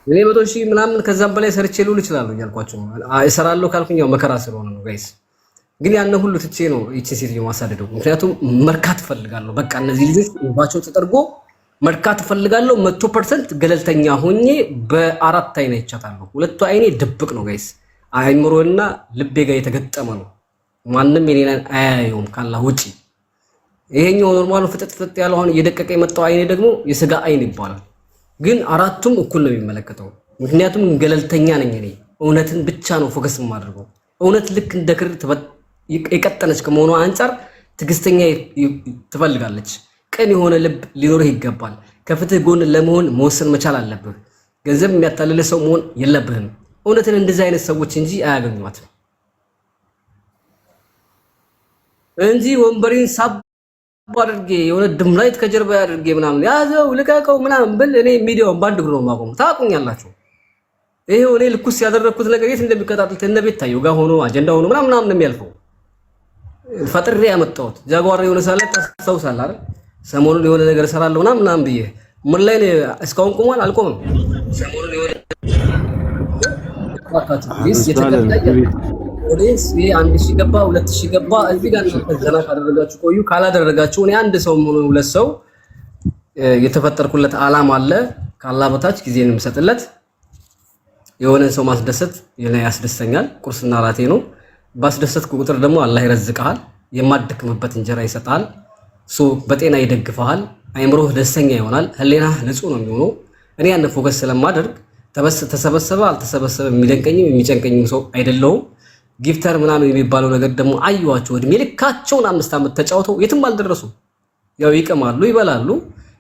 እኔ 100,000 ምናምን ከዛም በላይ ሰርቼ ልውል እችላለሁ እያልኳቸው እሰራለሁ ካልኩኝ ያው መከራ ስለሆነ ነው ጋይስ። ግን ያን ሁሉ ትቼ ነው እቺ ሴትዮ ማሳደደው። ምክንያቱም መርካት ፈልጋለሁ። በቃ እነዚህ ልጆች እንባቸው ተጠርጎ መርካት ፈልጋለሁ። 100% ገለልተኛ ሆኜ በአራት አይኔ አይቻታለሁ። ሁለቱ አይኔ ድብቅ ነው ጋይስ። አይምሮና ልቤ ጋር የተገጠመ ነው። ማንም የኔን አያየውም ካላህ ውጪ። ይሄኛው ኖርማሉ ፍጥጥ ያለው አሁን እየደቀቀ የመጣው አይኔ ደግሞ የስጋ አይን ይባላል። ግን አራቱም እኩል ነው የሚመለከተው። ምክንያቱም ገለልተኛ ነኝ እኔ። እውነትን ብቻ ነው ፎከስ የማደርገው። እውነት ልክ እንደ ክር የቀጠነች ከመሆኗ አንፃር ትዕግስተኛ ትፈልጋለች። ቅን የሆነ ልብ ሊኖርህ ይገባል። ከፍትህ ጎን ለመሆን መወሰን መቻል አለብህ። ገንዘብ የሚያታልልህ ሰው መሆን የለብህም። እውነትን እንደዚህ አይነት ሰዎች እንጂ አያገኟትም እንጂ ወንበሪን ሳብ አድርጌ የሆነ ድምላይት ከጀርባ ያድርጌ ምናምን ያዘው ልቀቀው ምናምን ብል እኔ ሚዲያውን ባንድ ግሮ ማቆም ታቁኛላችሁ። ይሄው እኔ ልኩስ ያደረኩት ነገር የት እንደሚቀጣጥል እነ ቤት ታየው ጋር ሆኖ አጀንዳ ሆኖ ምናምን ነው የሚያልፈው። ፈጥሬ ያመጣሁት ጃጓር የሆነ ሳለ ታስታውሳለህ አይደል? ሰሞኑን የሆነ ነገር እሰራለሁ ምናምን ብዬ ምን ላይ እስካሁን ቆሟል አልቆምም። ሰሞኑን የሆነ ኦዲየንስ ይሄ 1000 ገባ 2000 ገባ እዚህ ጋር ተዘና ካደረጋችሁ ቆዩ። ካላደረጋችሁ እኔ አንድ ሰው ሆኖ ሁለት ሰው የተፈጠርኩለት ዓላማ አለ። ካላ በታች ጊዜን የምሰጥለት የሆነን ሰው ማስደሰት የኔ ያስደስተኛል። ቁርስና ራቴ ነው። ባስደሰትኩ ቁጥር ደግሞ አላህ ይረዝቅሃል። የማድክምበት እንጀራ ይሰጣል። በጤና ይደግፈሃል። አይምሮህ ደስተኛ ይሆናል። ህሊናህ ንጹህ ነው የሚሆነው። እኔ ያን ፎከስ ስለማደርግ ተሰበሰበ አልተሰበሰበ የሚደንቀኝም የሚጨንቀኝም ሰው አይደለሁም። ጊፍተር ምናምን የሚባለው ነገር ደግሞ አዩዋቸው እድሜ ልካቸውን 5 ዓመት ተጫውተው የትም አልደረሱ። ያው ይቀማሉ፣ ይበላሉ።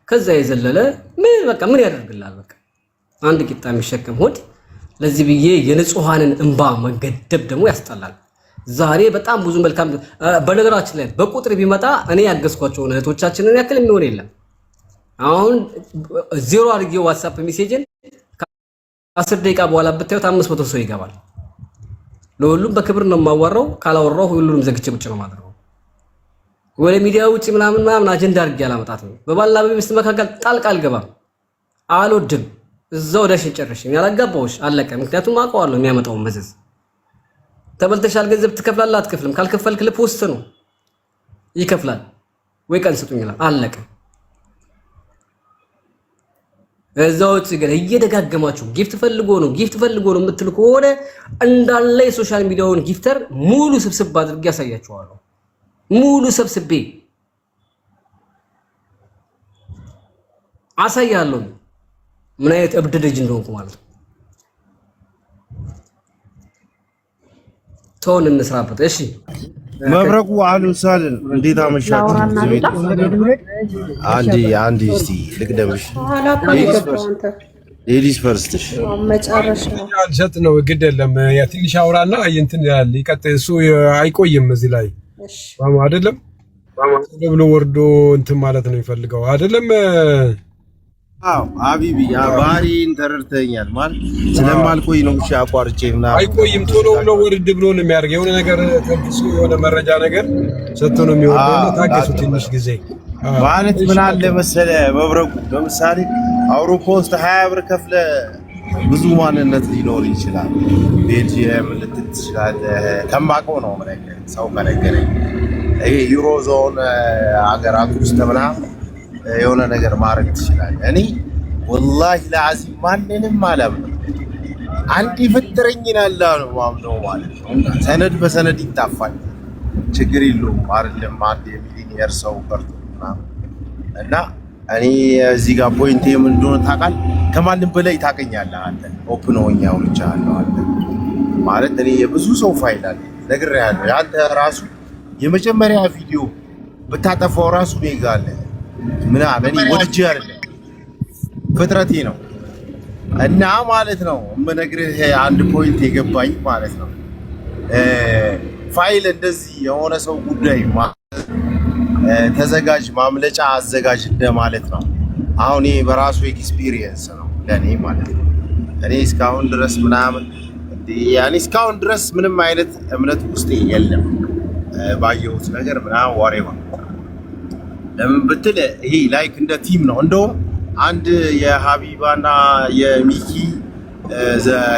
ከዛ የዘለለ ምን ያደርግላል? በቃ አንድ ቂጣ የሚሸከም ሆድ። ለዚህ ብዬ የንጹሃንን እንባ መገደብ ደግሞ ያስጠላል። ዛሬ በጣም ብዙ መልካም በነገራችን ላይ በቁጥር ቢመጣ እኔ ያገዝኳቸው እህቶቻችንን ያክል የሚሆን የለም። አሁን 0 አድርጌው ዋትስአፕ ሜሴጅን ከ10 ደቂቃ በኋላ ብታዩት 500 ሰው ይገባል። ለሁሉም በክብር ነው የማዋራው። ካላወራው ሁሉንም ዘግቼ ቁጭ ነው ማድረው። ወደ ሚዲያ ውጪ ምናምን አጀንዳ አድርጌ አላመጣትም። በባልና በሚስት መካከል ጣልቃ አልገባም፣ አልወድም። እዛው ዳሽን ጨርሽኝ ያላጋባውሽ አለቀ። ምክንያቱም አውቀዋለሁ የሚያመጣውን መዘዝ። ተበልተሻል ገንዘብ ትከፍላለህ አትከፍልም? ካልከፈልክ ልፖስት ነው ይከፍላል ወይ ቀን ስጡኝ ይላል። አለቀ። እዛው ግን እየደጋገማችሁ ጊፍት ፈልጎ ነው የምትል ከሆነ እንዳለ የሶሻል ሚዲያውን ጊፍተር ሙሉ ስብስብ አድርጌ ያሳያችኋለሁ። ሙሉ ሰብስቤ አሳያለሁ ምን አይነት እብድ ልጅ እንደሆንኩ ማለት ነው። ተውን እንስራበት። እሺ መብረቁ አሉ ሳልን እንዴት አመሻችሁ? አንዴ እስቲ ልቅደምሽ። ሌዲስ ፈርስትሽ መጨረሻ አልሰጥ ነው ግድ የለም። ያ ትንሽ አውራና እንትን ያለ ይቀጥል። እሱ አይቆይም እዚህ ላይ አይደለም ብሎ ወርዶ እንትን ማለት ነው የሚፈልገው አይደለም። አዎ ሀቢቢ ባህሪን ተረድተኛል ማለት ስለማልቆይ ነው። እሺ አቋርጬና አይቆይም ቶሎ ብሎ ወርድ ብሎ ነው የሚያደርገው። የሆነ ነገር ተብሶ የሆነ መረጃ ነገር ሰጥቶ ነው የሚወርደው። ታገሱ ትንሽ ጊዜ ማለት ምን አለ መሰለ መብረቁ ለምሳሌ አውሮፓ ውስጥ 20 ብር ከፍለ ብዙ ማንነት ሊኖር ይችላል። ቤልጂየም ልትል ትችላለህ። ከማውቀው ነው ማለት ሰው ከነገረኝ ይሄ ዩሮዞን አገራት ውስጥ ምናምን የሆነ ነገር ማድረግ ትችላለህ። እኔ ወላሂ ለአዚም ማንንም አላምንም። አንድ ይፈጥረኝና አላህ ነው ማምነው ማለት ነው። ሰነድ በሰነድ ይታፋል ችግር የለውም አይደለም። አንድ የሚሊኒየር ሰው ቀርቶ እና እኔ እዚህ ጋር ፖይንት ምን እንደሆነ ታውቃለህ? ከማንም በላይ ታውቀኛለህ አንተ። ኦፕን ሆኜ አውርቻለሁ አንተ ማለት እኔ የብዙ ሰው ፋይል አለ ነግሬሃለሁ። ያንተ ራሱ የመጀመሪያ ቪዲዮ ብታጠፋው ራሱ ነው ይጋለ ምናምን እኔ ወድጄ አይደለም ፍጥረቴ ነው እና ማለት ነው የምነግርህ አንድ ፖይንት የገባኝ ማለት ነው ፋይል እንደዚህ የሆነ ሰው ጉዳይ ተዘጋጅ ማምለጫ አዘጋጅ እንደማለት ነው። አሁን ይሄ በራሱ ኤክስፒሪየንስ ነው ለኔ ማለት ነው። እኔ እስካሁን ድረስ ምናምን ያኔ እስካሁን ድረስ ምንም አይነት እምነት ውስጥ የለም ባየሁት ነገር ምናምን ወሬው ለምን ብትል ይሄ ላይክ እንደ ቲም ነው። እንደውም አንድ የሀቢባና የሚኪ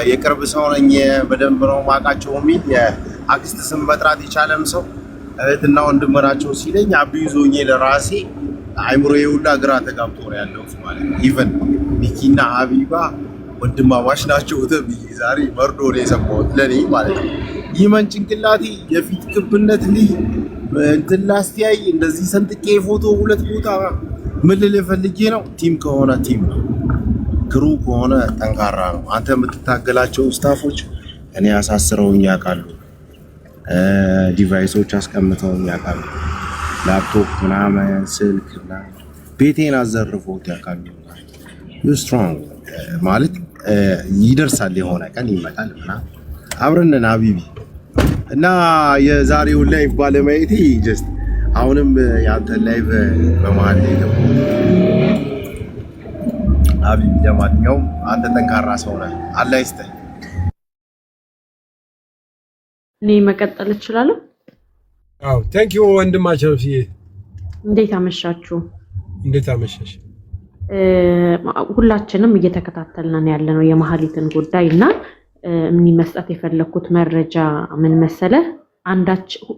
የቅርብ ሰው ነኝ በደንብ ነው ማውቃቸው የሚል የአክስት ስም መጥራት የቻለም ሰው እህትና ወንድም ናቸው ሲለኝ አብይዞኝ ለራሴ አይምሮዬ ሁላ ግራ ተጋብቶ ነው ያለው ማለት ነው። ኢቨን ሚኪና ሀቢባ ወንድማማች ናቸው ተብዬ ዛሬ መርዶ ነው የሰማሁት ለኔ ማለት ነው። ይመን ጭንቅላቴ የፊት ክብነት እንትን ላስተያይ እንደዚህ ሰንጥቄ ፎቶ ሁለት ቦታ ምን ልል ፈልጌ ነው። ቲም ከሆነ ቲም ነው፣ ክሩ ከሆነ ጠንካራ ነው። አንተ የምትታገላቸው ስታፎች እኔ አሳስረውኝ ያውቃሉ። ዲቫይሶች አስቀምጠውኝ ያውቃሉ። ላፕቶፕ ምናምን ስልክ ምናምን ቤቴን አዘርፎት ያውቃሉ። ዩ ስትሮንግ ማለት ይደርሳል፣ የሆነ ቀን ይመጣል ምናምን አብረን ነን ሀቢቢ እና የዛሬውን ላይቭ ባለማየቴ ጀስት አሁንም ያንተ ላይቭ በመሀል ላይ ገቡ ሀቢቢ። ለማንኛውም አንተ ጠንካራ ሰው ነህ፣ አላህ ይስጥህ። እኔ መቀጠል እችላለሁ? አዎ ቴንክ ዩ ወንድማችን። እንዴት አመሻችሁ? እንዴት አመሻሽ? ሁላችንም እየተከታተልን ያለነው የመሀሊትን ጉዳይ እና ምን መስጠት የፈለኩት መረጃ ምን መሰለ፣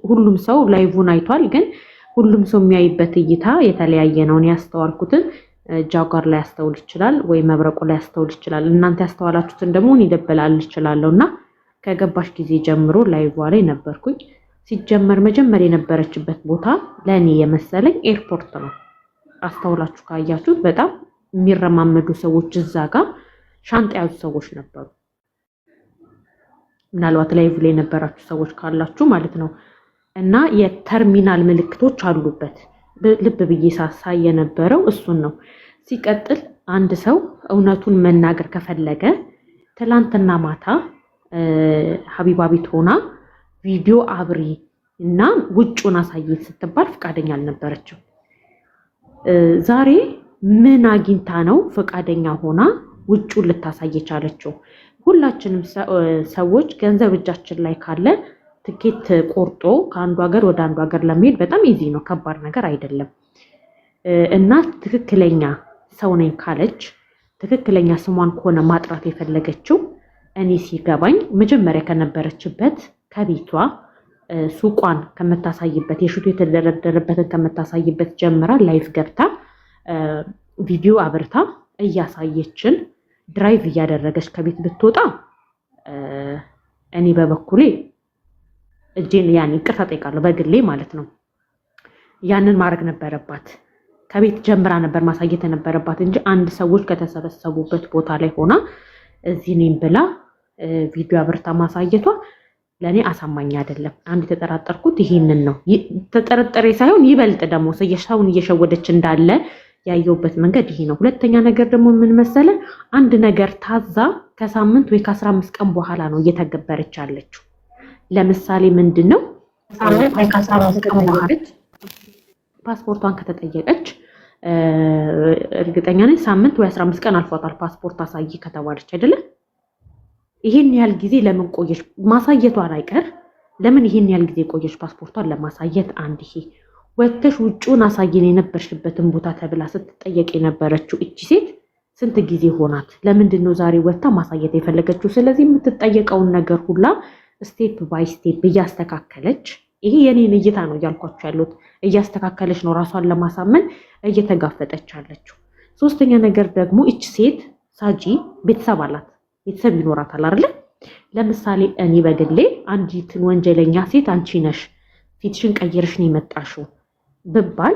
ሁሉም ሰው ላይቭን አይቷል፣ ግን ሁሉም ሰው የሚያይበት እይታ የተለያየ ነው። እኔ ያስተዋልኩትን ጃጓር ላይ ያስተውል ይችላል ወይ መብረቁ ላይ ያስተውል ይችላል። እናንተ ያስተዋላችሁትን ደግሞ እኔ ደበላል ይችላልውና ከገባሽ ጊዜ ጀምሮ ላይቭ ላይ ነበርኩኝ። ሲጀመር መጀመሪያ የነበረችበት ቦታ ለኔ የመሰለኝ ኤርፖርት ነው። አስተውላችሁ ካያችሁት በጣም የሚረማመዱ ሰዎች እዛ ጋር ሻንጣ ያዙ ሰዎች ነበሩ። ምናልባት ላይቭ ላይ የነበራችሁ ሰዎች ካላችሁ ማለት ነው። እና የተርሚናል ምልክቶች አሉበት። ልብ ብዬ ሳሳይ የነበረው እሱን ነው። ሲቀጥል አንድ ሰው እውነቱን መናገር ከፈለገ ትላንትና ማታ ሀቢባ ቤት ሆና ቪዲዮ አብሪ እና ውጩን አሳየት ስትባል ፈቃደኛ አልነበረችም። ዛሬ ምን አግኝታ ነው ፈቃደኛ ሆና ውጩን ልታሳይ የቻለችው? ሁላችንም ሰዎች ገንዘብ እጃችን ላይ ካለ ትኬት ቆርጦ ከአንዱ ሀገር ወደ አንዱ ሀገር ለመሄድ በጣም ኢዚ ነው፣ ከባድ ነገር አይደለም። እና ትክክለኛ ሰው ነኝ ካለች ትክክለኛ ስሟን ከሆነ ማጥራት የፈለገችው እኔ ሲገባኝ መጀመሪያ ከነበረችበት ከቤቷ ሱቋን ከምታሳይበት የሽቱ የተደረደረበትን ከምታሳይበት ጀምራ ላይፍ ገብታ ቪዲዮ አብርታ እያሳየችን ድራይቭ እያደረገች ከቤት ብትወጣ እኔ በበኩሌ እጄን ይቅርታ ጠይቃለሁ፣ በግሌ ማለት ነው። ያንን ማድረግ ነበረባት። ከቤት ጀምራ ነበር ማሳየት የነበረባት እንጂ አንድ ሰዎች ከተሰበሰቡበት ቦታ ላይ ሆና እዚህ ነኝ ብላ ቪዲዮ አብርታ ማሳየቷ ለእኔ አሳማኝ አይደለም። አንድ የተጠራጠርኩት ይሄንን ነው። ተጠረጠሬ ሳይሆን ይበልጥ ደግሞ ሰውን እየሸወደች እንዳለ ያየውበት መንገድ ይሄ ነው። ሁለተኛ ነገር ደግሞ ምን መሰለ፣ አንድ ነገር ታዛ ከሳምንት ወይ ከ15 ቀን በኋላ ነው እየተገበረች ያለችው። ለምሳሌ ምንድነው ሳምንት ወይ ከ15 ቀን በኋላ ፓስፖርቷን ከተጠየቀች እርግጠኛ ነኝ ሳምንት ወይ 15 ቀን አልፏታል ፓስፖርት አሳይ ከተባለች አይደለ? ይሄን ያህል ጊዜ ለምን ቆየሽ? ማሳየቷን አይቀር ለምን ይሄን ያህል ጊዜ ቆየሽ ፓስፖርቷን ለማሳየት? አንድ ይሄ ወተሽ ውጪውን አሳየን የነበርሽበትን ቦታ ተብላ ስትጠየቅ የነበረችው እቺ ሴት ስንት ጊዜ ሆናት? ለምንድን ነው ዛሬ ወታ ማሳየት የፈለገችው? ስለዚህ የምትጠየቀውን ነገር ሁላ ስቴፕ ባይ ስቴፕ እያስተካከለች፣ ይሄ የኔን እይታ ነው እያልኳችሁ ያሉት፣ እያስተካከለች ነው ራሷን ለማሳመን እየተጋፈጠች አለችው። ሶስተኛ ነገር ደግሞ እቺ ሴት ሳጂ ቤተሰብ አላት፣ ቤተሰብ ይኖራታል አይደለ? ለምሳሌ እኔ በግሌ አንዲትን ወንጀለኛ ሴት አንቺ ነሽ ፊትሽን ቀይረሽ ነው የመጣሽው ብባል